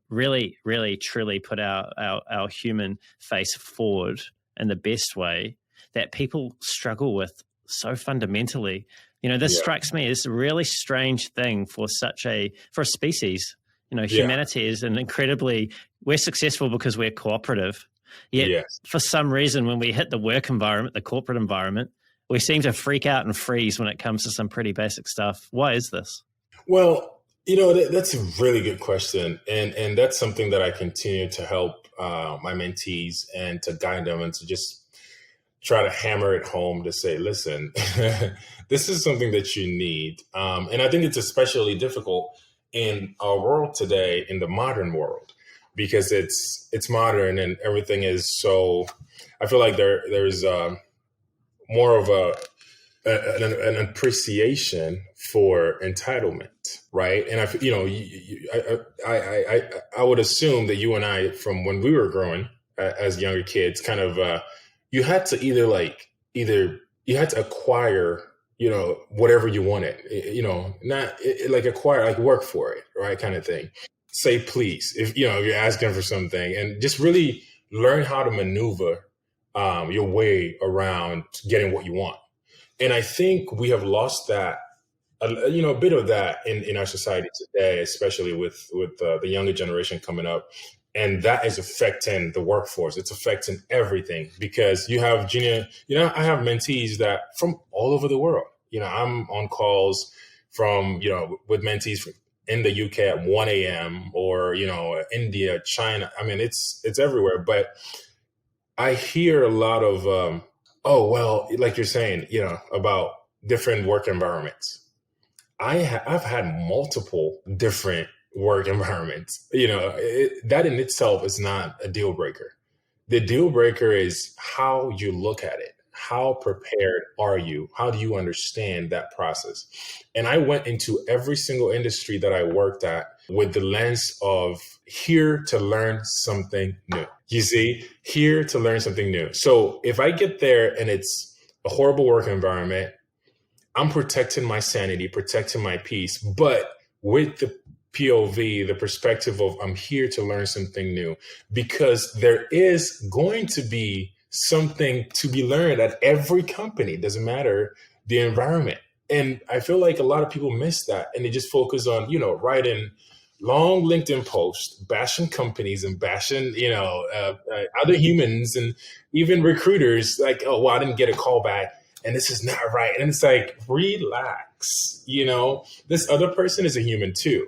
really, really, truly put our human face forward in the best way, that people struggle with so fundamentally. This strikes me as a really strange thing for a species. Humanity is we're successful because we're cooperative. Yet for some reason, when we hit the work environment, the corporate environment, we seem to freak out and freeze when it comes to some pretty basic stuff. Why is this? Well, that's a really good question. And that's something that I continue to help my mentees and to guide them, and to just try to hammer it home to say, listen, this is something that you need. And I think it's especially difficult in our world today, in the modern world, because it's modern and everything is so, I feel like there's more of an appreciation for entitlement, right? And I would assume that you and I, from when we were growing as younger kids, kind of you had to either you had to acquire, whatever you wanted, not like acquire, like work for it, right, kind of thing. Say please if you're asking for something, and just really learn how to maneuver your way around getting what you want. And I think we have lost that, a bit of that in our society today, especially with the younger generation coming up. And that is affecting the workforce. It's affecting everything, because you have I have mentees that from all over the world. I'm on calls from, with mentees from in the UK at 1 a.m. or, India, China. I mean, it's everywhere. But I hear a lot of, oh, well, like you're saying, about different work environments. I've had multiple different work environments. That in itself is not a deal breaker. The deal breaker is how you look at it. How prepared are you? How do you understand that process? And I went into every single industry that I worked at with the lens of here to learn something new. You see, here to learn something new. So if I get there and it's a horrible work environment, I'm protecting my sanity, protecting my peace, but with the POV, the perspective of I'm here to learn something new, because there is going to be something to be learned at every company. It doesn't matter the environment. And I feel like a lot of people miss that, and they just focus on, writing long LinkedIn posts, bashing companies and bashing, other humans and even recruiters, like, oh, well, I didn't get a call back and this is not right. And it's like, relax, this other person is a human too.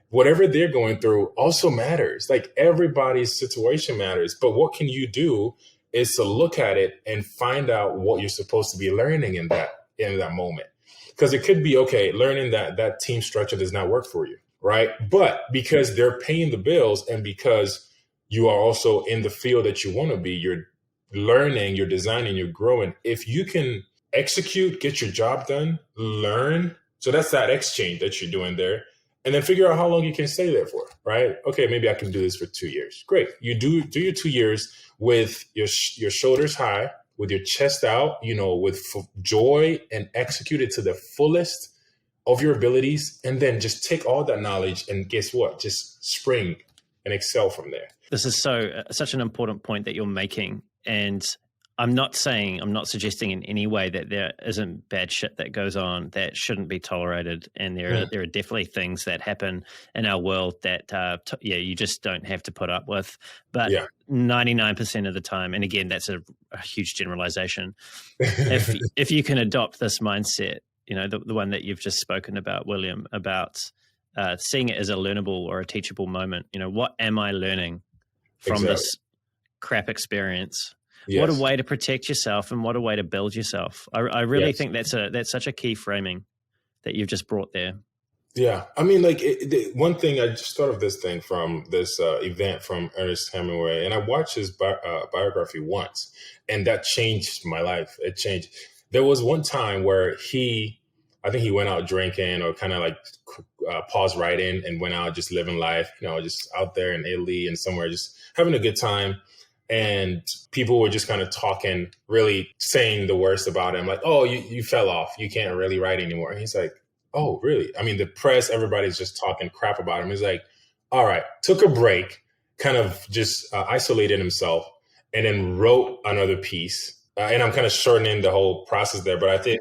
Whatever they're going through also matters. Like, everybody's situation matters. But what can you do is to look at it and find out what you're supposed to be learning in that moment. Because it could be, okay, learning that team structure does not work for you, right? But because they're paying the bills, and because you are also in the field that you want to be, you're learning, you're designing, you're growing. If you can execute, get your job done, learn. So that's that exchange that you're doing there. And then figure out how long you can stay there for, right? Okay, maybe I can do this for 2 years. Great. You do your 2 years with your shoulders high, with your chest out, with joy, and execute it to the fullest of your abilities. And then just take all that knowledge and guess what? Just spring and excel from there. This is such an important point that you're making. And I'm not suggesting in any way that there isn't bad shit that goes on that shouldn't be tolerated. And there are definitely things that happen in our world that, you just don't have to put up with. But 99% of the time, and again, that's a huge generalization. If you can adopt this mindset, the one that you've just spoken about, William, about seeing it as a learnable or a teachable moment, what am I learning from this crap experience? Yes. What a way to protect yourself, and what a way to build yourself. I really think that's such a key framing that you've just brought there. Yeah. I mean, like, one thing, I just thought of this thing from this event from Ernest Hemingway, and I watched his biography once, and that changed my life. It changed. There was one time where I think he went out drinking, or kind of like paused writing and went out just living life, just out there in Italy and somewhere, just having a good time. And people were just kind of talking, really saying the worst about him. Like, oh, you fell off. You can't really write anymore. And he's like, oh, really? I mean, the press, everybody's just talking crap about him. He's like, all right, took a break, kind of just isolated himself, and then wrote another piece. And I'm kind of shortening the whole process there. But I think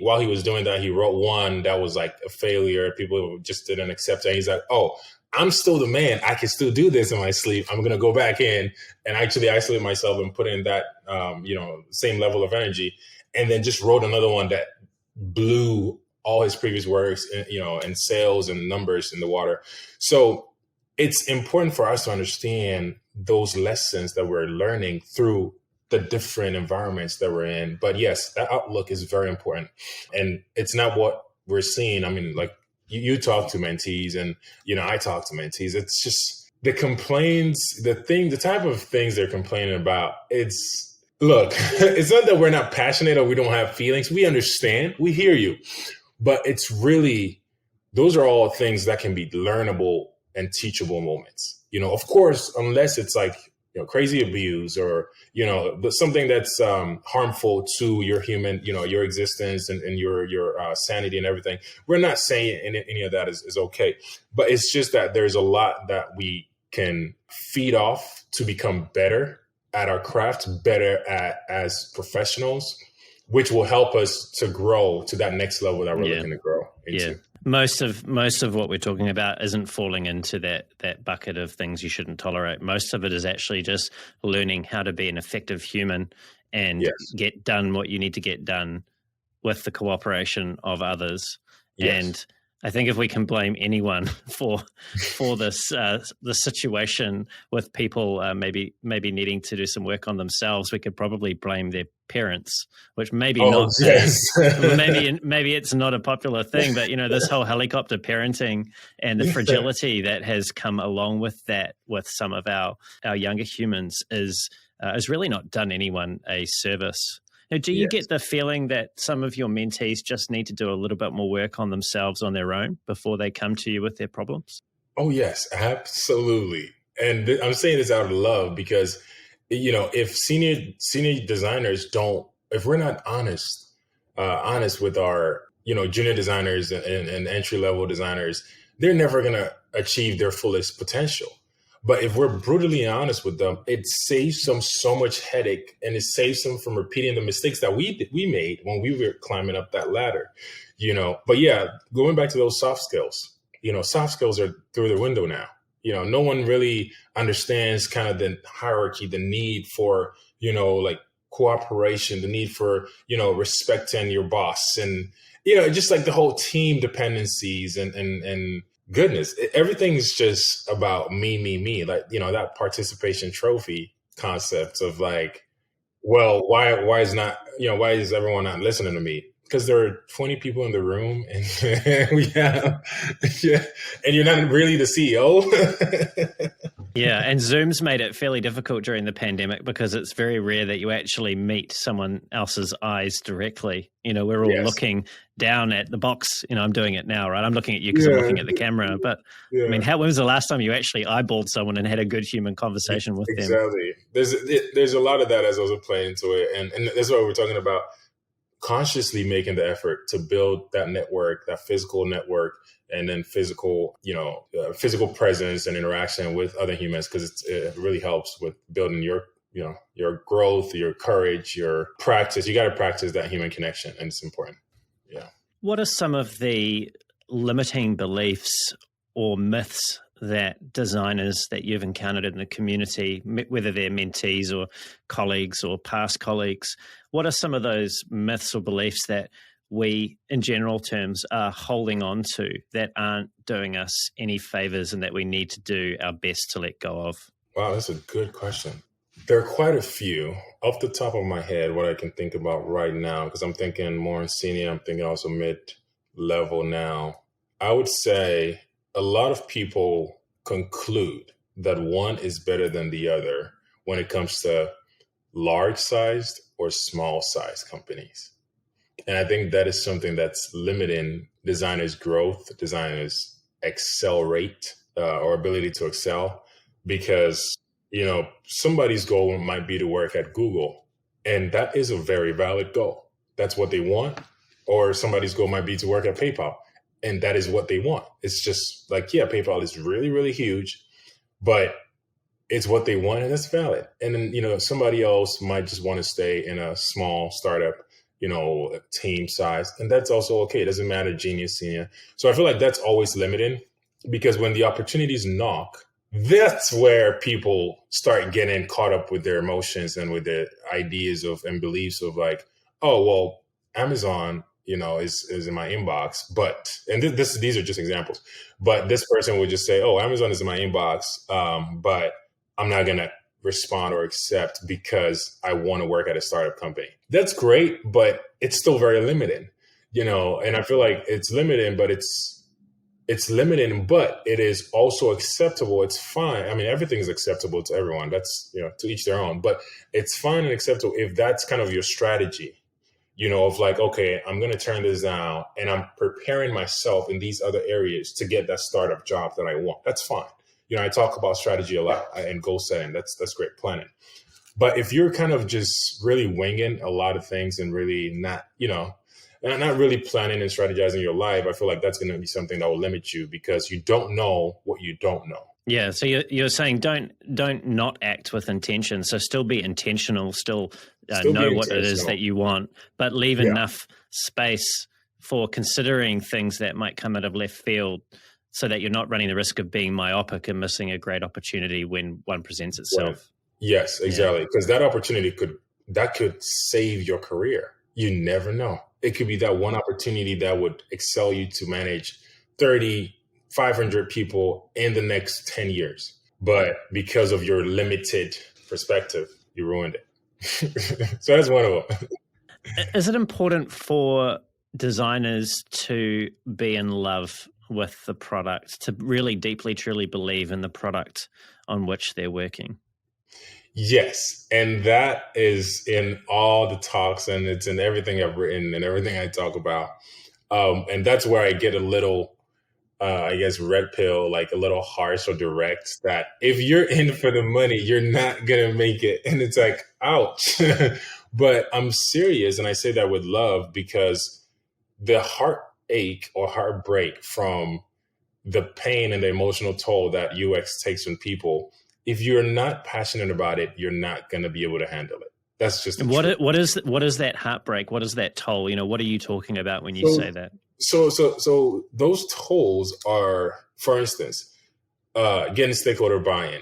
while he was doing that, he wrote one that was like a failure. People just didn't accept it. And he's like, oh, I'm still the man. I can still do this in my sleep. I'm going to go back in and actually isolate myself and put in that, same level of energy. And then just wrote another one that blew all his previous works, and sales and numbers in the water. So it's important for us to understand those lessons that we're learning through the different environments that we're in. But yes, that outlook is very important. And it's not what we're seeing. I mean, like, you talk to mentees, and, I talk to mentees. It's just the complaints, the type of things they're complaining about. It's Look, it's not that we're not passionate or we don't have feelings. We understand, we hear you, but it's really, those are all things that can be learnable and teachable moments. Of course, unless it's like, crazy abuse or, something that's harmful to your human, your existence and your sanity and everything. We're not saying any of that is okay, but it's just that there's a lot that we can feed off to become better at our craft, better at as professionals, which will help us to grow to that next level that we're looking to grow into. Yeah. Most of what we're talking about isn't falling into that bucket of things you shouldn't tolerate. Most of it is actually just learning how to be an effective human and get done what you need to get done with the cooperation of others. Yes. And I think if we can blame anyone for this the situation with people maybe needing to do some work on themselves, we could probably blame their parents, which maybe not. Yes. maybe it's not a popular thing, but this whole helicopter parenting and the fragility that has come along with that, with some of our younger humans, is really not done anyone a service. Now, do you get the feeling that some of your mentees just need to do a little bit more work on themselves on their own before they come to you with their problems? Oh, yes, absolutely. And I'm saying this out of love because, if senior designers if we're not honest with our, junior designers and entry level designers, they're never going to achieve their fullest potential. But if we're brutally honest with them, it saves them so much headache, and it saves them from repeating the mistakes that we made when we were climbing up that ladder, But yeah, going back to those soft skills, soft skills are through the window now. No one really understands kind of the hierarchy, the need for, like cooperation, the need for, respecting your boss and, just like the whole team dependencies and goodness, everything's just about me. Like, that participation trophy concept of like, well, why is everyone not listening to me? Because there are 20 people in the room and we have, and you're not really the CEO. Yeah, and Zoom's made it fairly difficult during the pandemic because it's very rare that you actually meet someone else's eyes directly. We're all looking down at the box. I'm doing it now, right? I'm looking at you because I'm looking at the camera. But I mean, when was the last time you actually eyeballed someone and had a good human conversation with them? Exactly. There's a lot of that as also playing into it. And that's what we're talking about. Consciously making the effort to build that network, that physical network, and then physical presence and interaction with other humans, because it really helps with building your growth, your courage, your practice. You got to practice that human connection, and it's important. Yeah. What are some of the limiting beliefs or myths that designers that you've encountered in the community, whether they're mentees or colleagues or past colleagues, what are some of those myths or beliefs that we, in general terms, are holding on to that aren't doing us any favors and that we need to do our best to let go of? Wow, that's a good question. There are quite a few. Off the top of my head, what I can think about right now, because I'm thinking more in senior, I'm thinking also mid-level now. I would say a lot of people conclude that one is better than the other when it comes to large-sized or small-sized companies. And I think that is something that's limiting designers' growth, designers' excel rate or ability to excel, because, somebody's goal might be to work at Google, and that is a very valid goal. That's what they want. Or somebody's goal might be to work at PayPal, and that is what they want. It's just like, yeah, PayPal is really, really huge, but it's what they want, and that's valid. And then, somebody else might just want to stay in a small startup, team size, and that's also okay. It doesn't matter, genius, senior. So I feel like that's always limiting, because when the opportunities knock, that's where people start getting caught up with their emotions and with their ideas and beliefs of like, oh, well, Amazon, is in my inbox, and these are just examples, but this person would just say, oh, Amazon is in my inbox, but I'm not going to respond or accept because I want to work at a startup company. That's great, but it's still very limited, and I feel like it's limited, but it's it's limiting, but it is also acceptable. It's fine. I mean, everything is acceptable to everyone. That's, to each their own, but it's fine and acceptable if that's kind of your strategy, of like, okay, I'm going to turn this down and I'm preparing myself in these other areas to get that startup job that I want. That's fine. I talk about strategy a lot and goal setting. That's great planning. But if you're kind of just really winging a lot of things and really not really planning and strategizing your life, I feel like that's going to be something that will limit you because you don't know what you don't know. Yeah. So you're saying don't not act with intention. So still be intentional, still know what it is that you want, but leave enough space for considering things that might come out of left field so that you're not running the risk of being myopic and missing a great opportunity when one presents itself. Right. Yes, exactly. Because that opportunity could save your career. You never know. It could be that one opportunity that would excel you to manage 30, 500 people in the next 10 years. But because of your limited perspective, you ruined it. So that's one of them. Is it important for designers to be in love with the product, to really deeply, truly believe in the product on which they're working? Yes. And that is in all the talks, and it's in everything I've written and everything I talk about. And that's where I get a little, red pill, like a little harsh or direct, that if you're in for the money, you're not going to make it. And it's like, ouch. But I'm serious. And I say that with love because the heartache or heartbreak from the pain and the emotional toll that UX takes on people, if you're not passionate about it, you're not going to be able to handle it. That's just what is that heartbreak? What is that toll? What are you talking about when you say that? So those tolls are, for instance, getting stakeholder buy-in.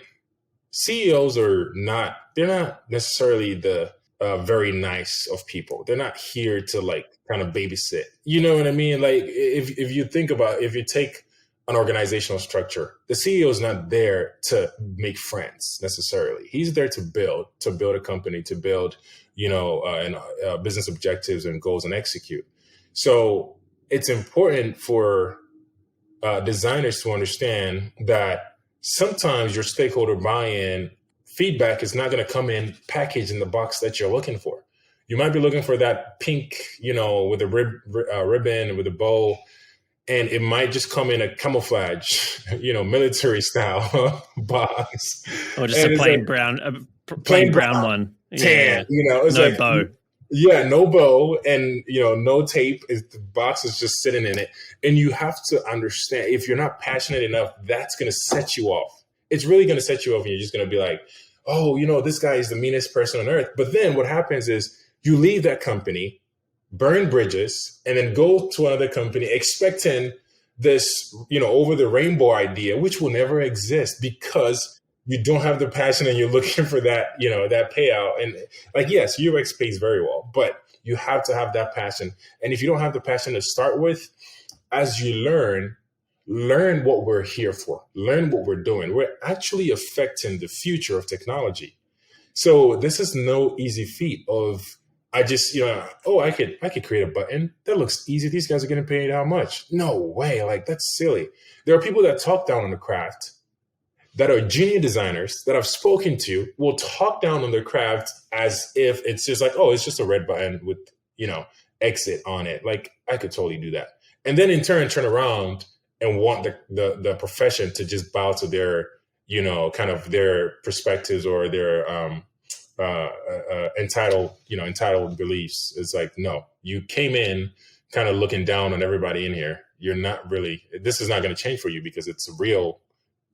CEOs they're not necessarily the very nice of people. They're not here to like kind of babysit. You know what I mean? Like if you think about, if you take an organizational structure, the CEO is not there to make friends necessarily. He's there to build a company, to build, business objectives and goals and execute. So it's important for designers to understand that sometimes your stakeholder buy-in feedback is not going to come in packaged in the box that you're looking for. You might be looking for that pink, with a ribbon and with a bow, and it might just come in a camouflage, military style box, or just a plain brown one, tan. It's no like bow. Yeah, no bow, and no tape. The box is just sitting in it, and you have to understand, if you're not passionate enough, that's going to set you off. It's really going to set you off, and you're just going to be like, oh, this guy is the meanest person on earth. But then what happens is you leave that company, burn bridges, and then go to another company expecting this, over the rainbow idea, which will never exist because you don't have the passion and you're looking for that, that payout. And like, yes, UX pays very well, but you have to have that passion. And if you don't have the passion to start with, as you learn what we're here for, learn what we're doing. We're actually affecting the future of technology. So this is no easy feat of, I just, I could create a button. That looks easy. These guys are getting paid how much? No way. Like, that's silly. There are people that talk down on the craft that are junior designers that I've spoken to will talk down on their craft as if it's just like, oh, it's just a red button with, exit on it. Like, I could totally do that. And then in turn turn and want the profession to just bow to their, kind of their perspectives or their entitled beliefs. It's like, no, you came in kind of looking down on everybody in here. You're not really, this is not going to change for you because it's real.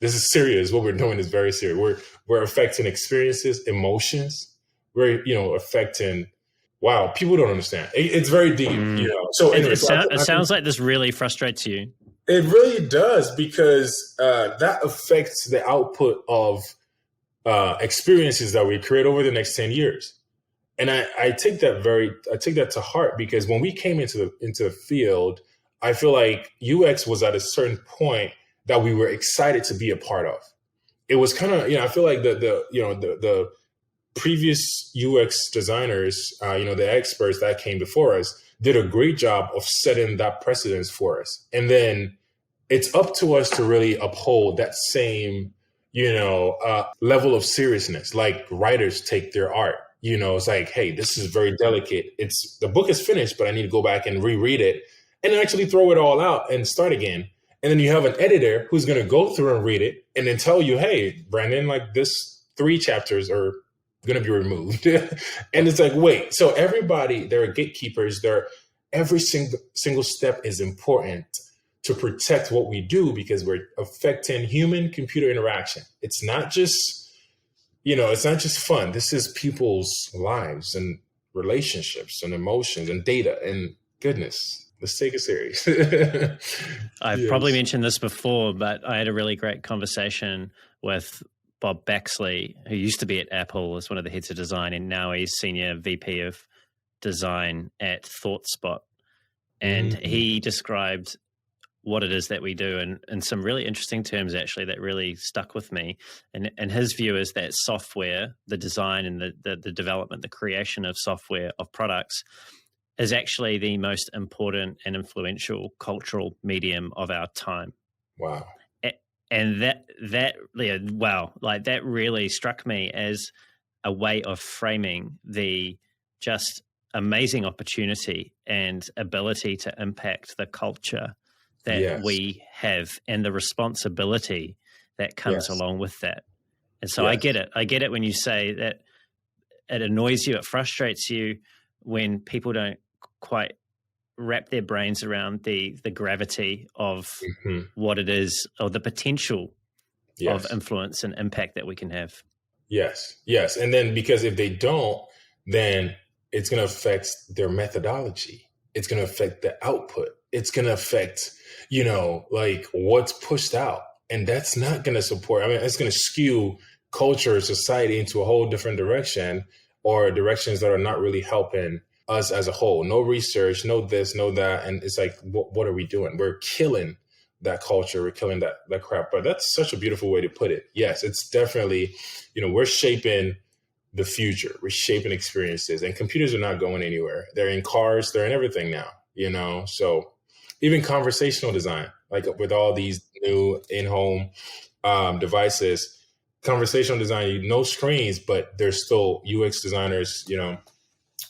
This is serious. What we're doing is very serious. We're affecting experiences, emotions. We're, affecting, wow, people don't understand. It's very deep, So anyway, it sounds like this really frustrates you. It really does, because that affects the output of experiences that we create over the next 10 years. And I take that to heart, because when we came into the field, I feel like UX was at a certain point that we were excited to be a part of. It was kind of, I feel like the previous UX designers, the experts that came before us did a great job of setting that precedence for us. And then it's up to us to really uphold that same, level of seriousness. Like writers take their art. It's like, hey, this is very delicate. The book is finished, but I need to go back and reread it and actually throw it all out and start again. And then you have an editor who's going to go through and read it and then tell you, hey, Brandon, like this 3 chapters are going to be removed. And it's like, wait, so everybody, there are gatekeepers. Every single step is important to protect what we do, because we're affecting human computer interaction. It's not just, it's not just fun. This is people's lives and relationships and emotions and data, and goodness, let's take it serious. I've probably mentioned this before, but I had a really great conversation with Bob Baxley, who used to be at Apple as one of the heads of design, and now he's senior VP of design at ThoughtSpot. And he described what it is that we do in some really interesting terms, actually, that really stuck with me. And his view is that software, the design and the development, the creation of software, of products, is actually the most important and influential cultural medium of our time. Wow. And that really struck me as a way of framing the just amazing opportunity and ability to impact the culture that we have, and the responsibility that comes along with that. And so I get it. I get it when you say that it annoys you, it frustrates you when people don't quite wrap their brains around the gravity of what it is, or the potential of influence and impact that we can have. Yes. And then, because if they don't, then it's going to affect their methodology. It's going to affect the output. It's going to affect, like what's pushed out. And that's not going to support. I mean, it's going to skew culture, society into a whole different direction, or directions that are not really helping us as a whole. No research, no this, no that. And it's like, what are we doing? We're killing that culture. We're killing that crap. But that's such a beautiful way to put it. Yes, it's definitely, we're shaping the future. We're shaping experiences, and computers are not going anywhere. They're in cars. They're in everything now, So even conversational design, like with all these new in-home devices, conversational design, no screens, but there's still UX designers,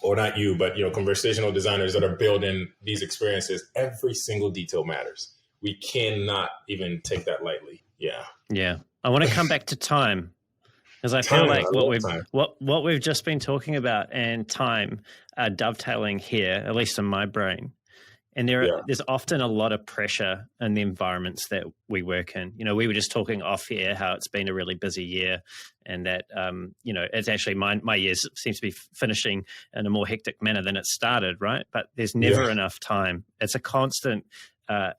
or not you, but, conversational designers that are building these experiences. Every single detail matters. We cannot even take that lightly. Yeah. Yeah. I want to come back to time, because I feel like what we've just been talking about and time are dovetailing here, at least in my brain. And there's often a lot of pressure in the environments that we work in. We were just talking off here how it's been a really busy year, and that, it's actually my year seems to be finishing in a more hectic manner than it started, right? But there's never enough time. It's a constant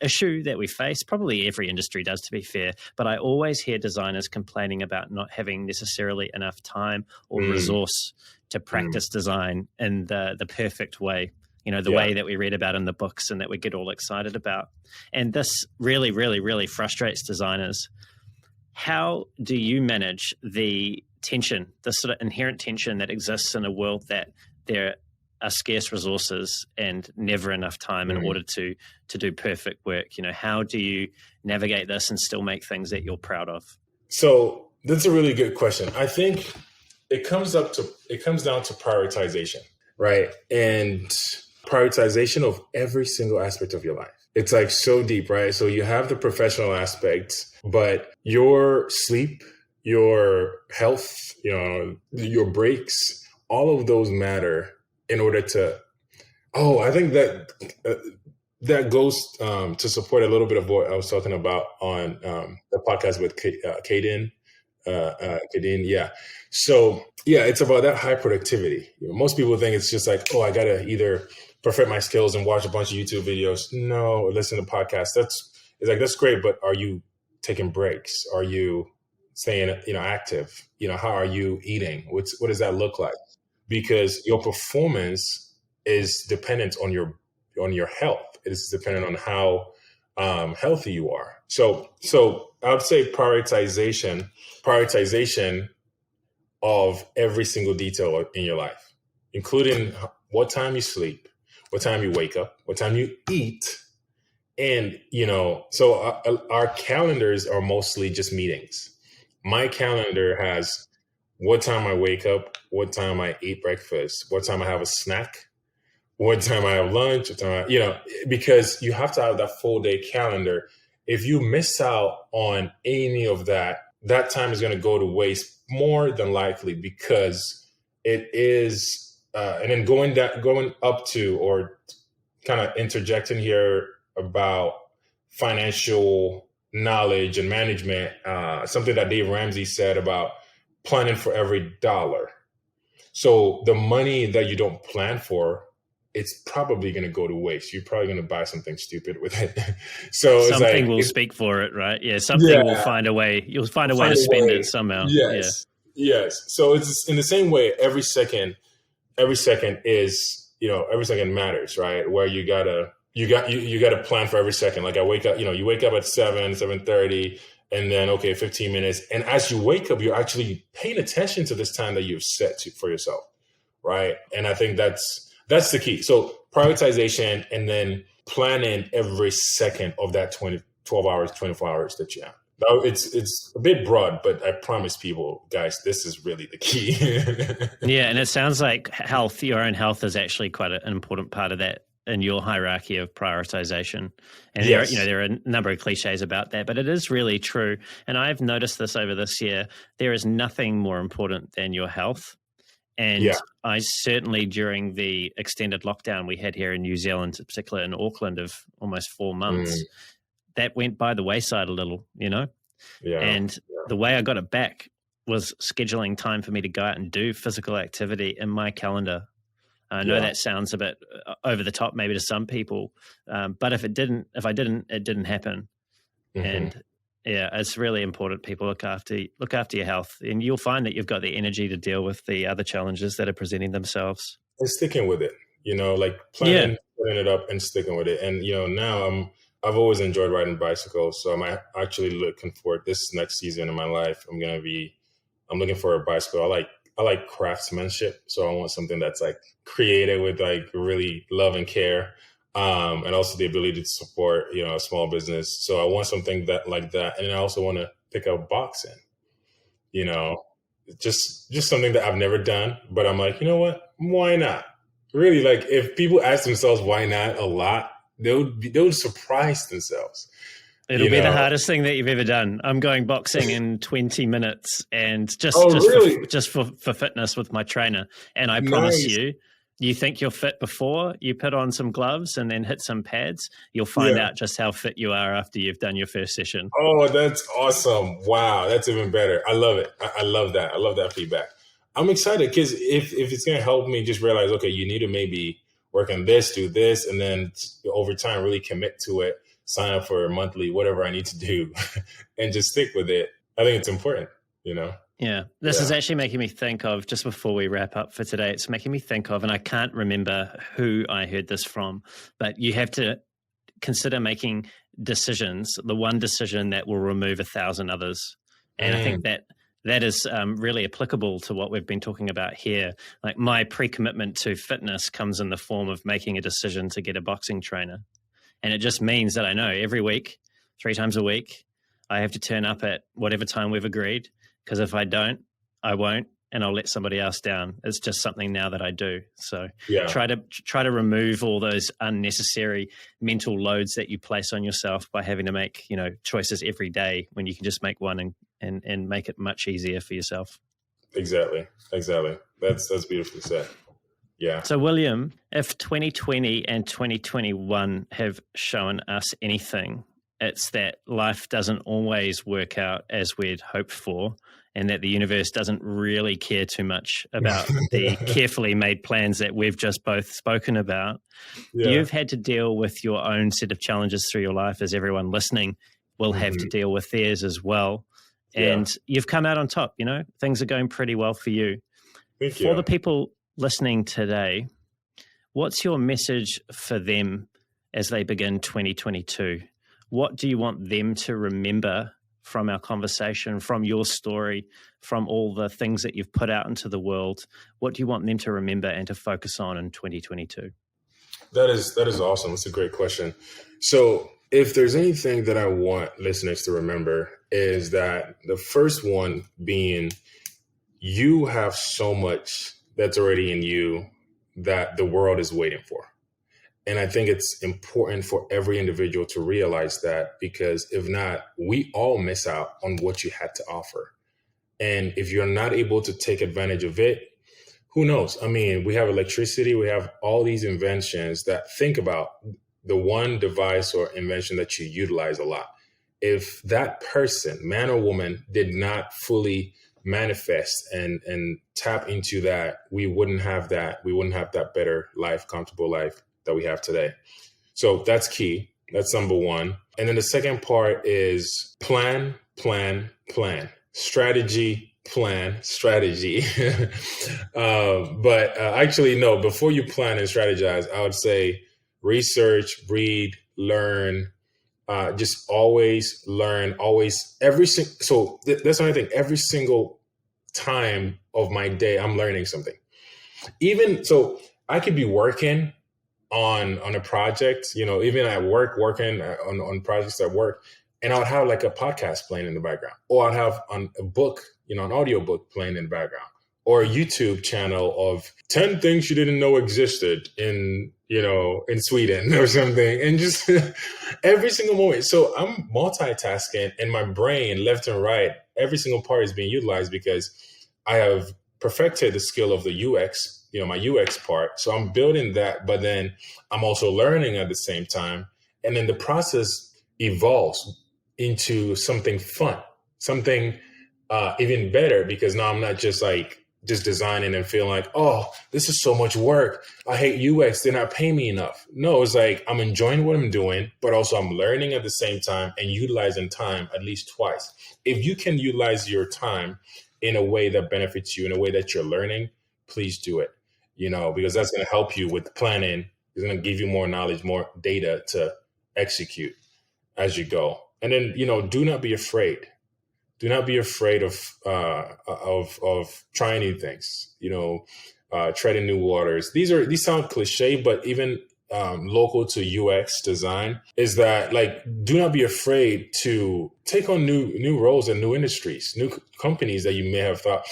issue that we face. Probably every industry does, to be fair. But I always hear designers complaining about not having necessarily enough time or resource to practice design in the perfect way. The way that we read about in the books and that we get all excited about. And this really, really, really frustrates designers. How do you manage the tension, the sort of inherent tension that exists in a world that there are scarce resources and never enough time in order to do perfect work? How do you navigate this and still make things that you're proud of? So that's a really good question. I think it comes down to prioritization, right? And prioritization of every single aspect of your life. It's like so deep, right? So you have the professional aspect, but your sleep, your health, your breaks, all of those matter in order to, I think that goes to support a little bit of what I was talking about on the podcast with Kaden. Yeah. So yeah, it's about that high productivity. Most people think it's just like, I got to either perfect my skills and watch a bunch of YouTube videos. No, or listen to podcasts. That's great. But are you taking breaks? Are you staying, active? How are you eating? What does that look like? Because your performance is dependent on your health. It is dependent on how healthy you are. So I would say prioritization of every single detail in your life, including what time you sleep, what time you wake up, what time you eat, And, so our calendars are mostly just meetings. My calendar has what time I wake up, what time I eat breakfast, what time I have a snack, what time I have lunch, what time because you have to have that full day calendar. If you miss out on any of that, that time is going to go to waste more than likely, because it is, and then going up to, or kind of interjecting here about financial knowledge and management, something that Dave Ramsey said about planning for every dollar. So the money that you don't plan for, it's probably going to go to waste. You're probably going to buy something stupid with it. So something will speak for it, right? Yeah, something will find a way. You'll find a way to spend it somehow. Yes, yes. So it's in the same way. Every second is, every second matters, right? Where you gotta plan for every second. Like I wake up, you wake up at 7:30, and then 15 minutes. And as you wake up, you're actually paying attention to this time that you've set for yourself, right? And I think that's the key. So prioritization, and then planning every second of that 12 hours, 24 hours that you have. Now, it's a bit broad, but I promise people, guys, this is really the key. Yeah, and it sounds like your own health is actually quite an important part of that in your hierarchy of prioritization. And yes. there are a number of cliches about that, but it is really true. And I've noticed this over this year. There is nothing more important than your health. And I certainly, during the extended lockdown we had here in New Zealand, particularly in Auckland, of almost 4 months, that went by the wayside a little, Yeah. And the way I got it back was scheduling time for me to go out and do physical activity in my calendar. I know that sounds a bit over the top maybe to some people, but if I didn't, it didn't happen. Mm-hmm. And it's really important people look after your health, and you'll find that you've got the energy to deal with the other challenges that are presenting themselves. And sticking with it, like planning it up and sticking with it. And, now I've always enjoyed riding bicycles. So I'm actually looking forward this next season in my life. I'm looking for a bicycle. I like craftsmanship. So I want something that's like creative with like really love and care. And also the ability to support, a small business. So I want something like that. And I also want to pick up boxing, just something that I've never done, but I'm like, you know what? Why not? Really, like if people ask themselves why not a lot, they would surprise themselves. It'll be the hardest thing that you've ever done. I'm going boxing in 20 minutes and just for fitness with my trainer. And I promise you think you're fit before you put on some gloves and then hit some pads, you'll find out just how fit you are after you've done your first session. Oh, that's awesome. Wow. That's even better. I love it. I love that. I love that feedback. I'm excited because if it's going to help me just realize, okay, you need to maybe work on this, do this, and then over time really commit to it, sign up for a monthly, whatever I need to do and just stick with it. I think it's important, Yeah, this is actually making me think of, just before we wrap up for today, it's making me think of, and I can't remember who I heard this from, but you have to consider making decisions, the one decision that will remove 1,000 others. And I think that is really applicable to what we've been talking about here. Like my pre-commitment to fitness comes in the form of making a decision to get a boxing trainer. And it just means that I know every week, 3 times a week, I have to turn up at whatever time we've agreed. Because if I don't, I won't, and I'll let somebody else down. It's just something now that I do. So try to remove all those unnecessary mental loads that you place on yourself by having to make, choices every day when you can just make one and make it much easier for yourself. Exactly. That's beautifully said. Yeah. So William, if 2020 and 2021 have shown us anything, it's that life doesn't always work out as we'd hoped for, and that the universe doesn't really care too much about the carefully made plans that we've just both spoken about. Yeah. You've had to deal with your own set of challenges through your life, as everyone listening will have to deal with theirs as well. And you've come out on top, things are going pretty well for you. Thank you. For the people listening today, what's your message for them as they begin 2022? What do you want them to remember from our conversation, from your story, from all the things that you've put out into the world? What do you want them to remember and to focus on in 2022? That is awesome. It's a great question. So If there's anything that I want listeners to remember, is that the first one being, you have so much that's already in you that the world is waiting for. And I think it's important for every individual to realize that, because if not, we all miss out on what you had to offer. And if you're not able to take advantage of it, who knows? I mean, we have electricity, we have all these inventions that, think about the one device or invention that you utilize a lot. If that person, man or woman, did not fully manifest and tap into that, we wouldn't have that. We wouldn't have that better life, comfortable life that we have today. So that's key. That's number one. And then the second part is plan, plan, plan. Strategy, plan, strategy. But actually, no, before you plan and strategize, I would say research, read, learn, just always learn, always, so that's another thing. Every single time of my day, I'm learning something. Even so, I could be working on a project, even at work, working on projects at work, and I would have like a podcast playing in the background, or I'd have a book, an audio book playing in the background, or a YouTube channel of 10 things you didn't know existed in Sweden or something. And just every single moment. So I'm multitasking, and my brain, left and right, every single part is being utilized because I have perfected the skill of the UX, my UX part. So I'm building that, but then I'm also learning at the same time. And then the process evolves into something fun, something even better, because now I'm not just designing and feeling like, oh, this is so much work. I hate UX. They're not paying me enough. No, it's like I'm enjoying what I'm doing, but also I'm learning at the same time and utilizing time at least twice. If you can utilize your time in a way that benefits you, in a way that you're learning, please do it, because that's going to help you with planning. It's going to give you more knowledge, more data to execute as you go. And then, do not be afraid. Do not be afraid of trying new things, treading new waters. These sound cliche, but even local to UX design is that, do not be afraid to take on new roles and new industries, new companies that you may have thought,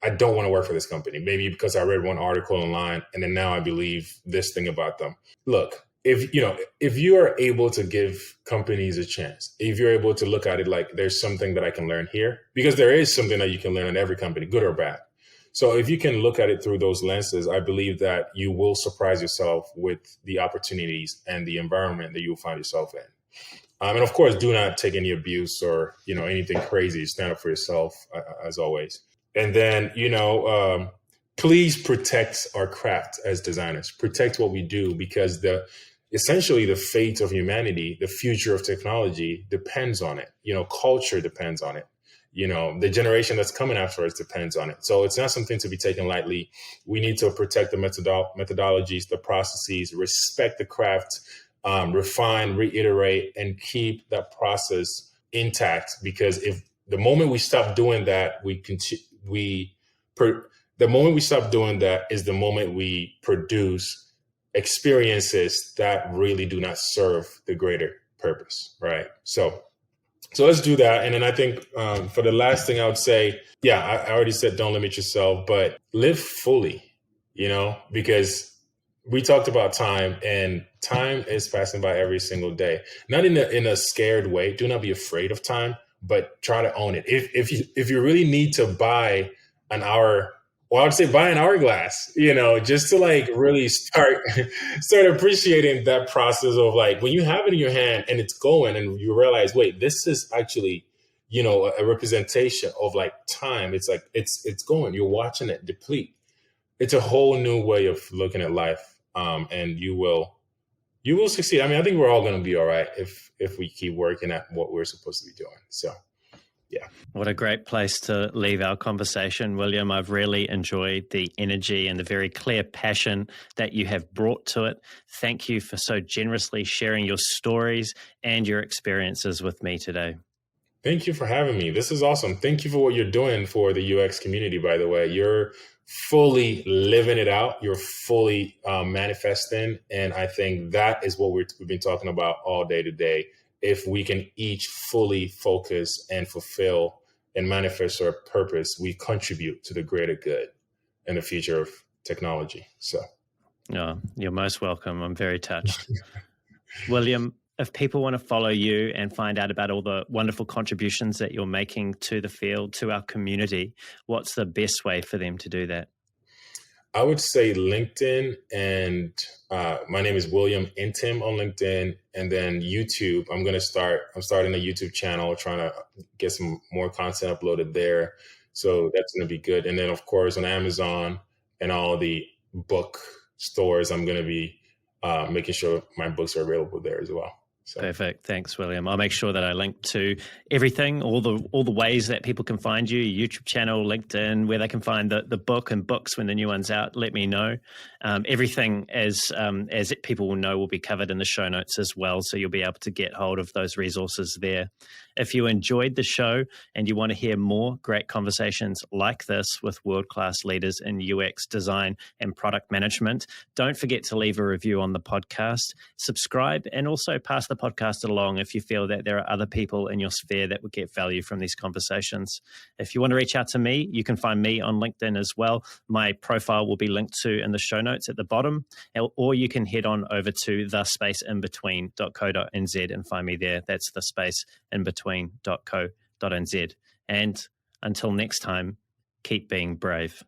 I don't want to work for this company. Maybe because I read one article online and then now I believe this thing about them. Look, if you are able to give companies a chance, if you're able to look at it like there's something that I can learn here, because there is something that you can learn in every company, good or bad. So if you can look at it through those lenses, I believe that you will surprise yourself with the opportunities and the environment that you will find yourself in. And of course, do not take any abuse or, anything crazy. Stand up for yourself, as always. And then, please protect our craft as designers. Protect what we do, because essentially the fate of humanity, the future of technology depends on it. Culture depends on it. The generation that's coming after us depends on it. So it's not something to be taken lightly. We need to protect the methodologies, the processes, respect the craft, refine, reiterate, and keep that process intact. Because if the moment we stop doing that, the moment we stop doing that is the moment we produce experiences that really do not serve the greater purpose, right? So let's do that. And then I think for the last thing I would say, I already said don't limit yourself, but live fully, because we talked about time, and time is passing by every single day. Not in a scared way. Do not be afraid of time, but try to own it. If you really need to buy an hour, well, I would say buy an hourglass, just to really start appreciating that process of when you have it in your hand and it's going and you realize, wait, this is actually, a representation of time. It's it's going, you're watching it deplete. It's a whole new way of looking at life. And you will succeed. I mean, I think we're all going to be all right if we keep working at what we're supposed to be doing. So. Yeah. What a great place to leave our conversation, William. I've really enjoyed the energy and the very clear passion that you have brought to it. Thank you for so generously sharing your stories and your experiences with me today. Thank you for having me. This is awesome. Thank you for what you're doing for the UX community, by the way. You're fully living it out. You're fully manifesting. And I think that is what we've been talking about all day today. If we can each fully focus and fulfill and manifest our purpose, we contribute to the greater good and the future of technology. So, Oh, you're most welcome. I'm very touched. William, if people want to follow you and find out about all the wonderful contributions that you're making to the field, to our community, what's the best way for them to do that? I would say LinkedIn, and my name is William Ntim on LinkedIn, and then YouTube. I'm starting a YouTube channel, trying to get some more content uploaded there. So that's going to be good. And then, of course, on Amazon and all the book stores, I'm going to be making sure my books are available there as well. So. Perfect. Thanks, William. I'll make sure that I link to everything, all the ways that people can find you, YouTube channel, LinkedIn, where they can find the book and books when the new one's out. Let me know. Everything as people will know will be covered in the show notes as well, so you'll be able to get hold of those resources there. If you enjoyed the show and you want to hear more great conversations like this with world-class leaders in UX design and product management, don't forget to leave a review on the podcast, subscribe, and also pass the podcast along if you feel that there are other people in your sphere that would get value from these conversations. If you want to reach out to me, you can find me on LinkedIn as well. My profile will be linked to in the show notes at the bottom, or you can head on over to thespaceinbetween.co.nz and find me there. That's thespaceinbetween.co.nz. And until next time, keep being brave.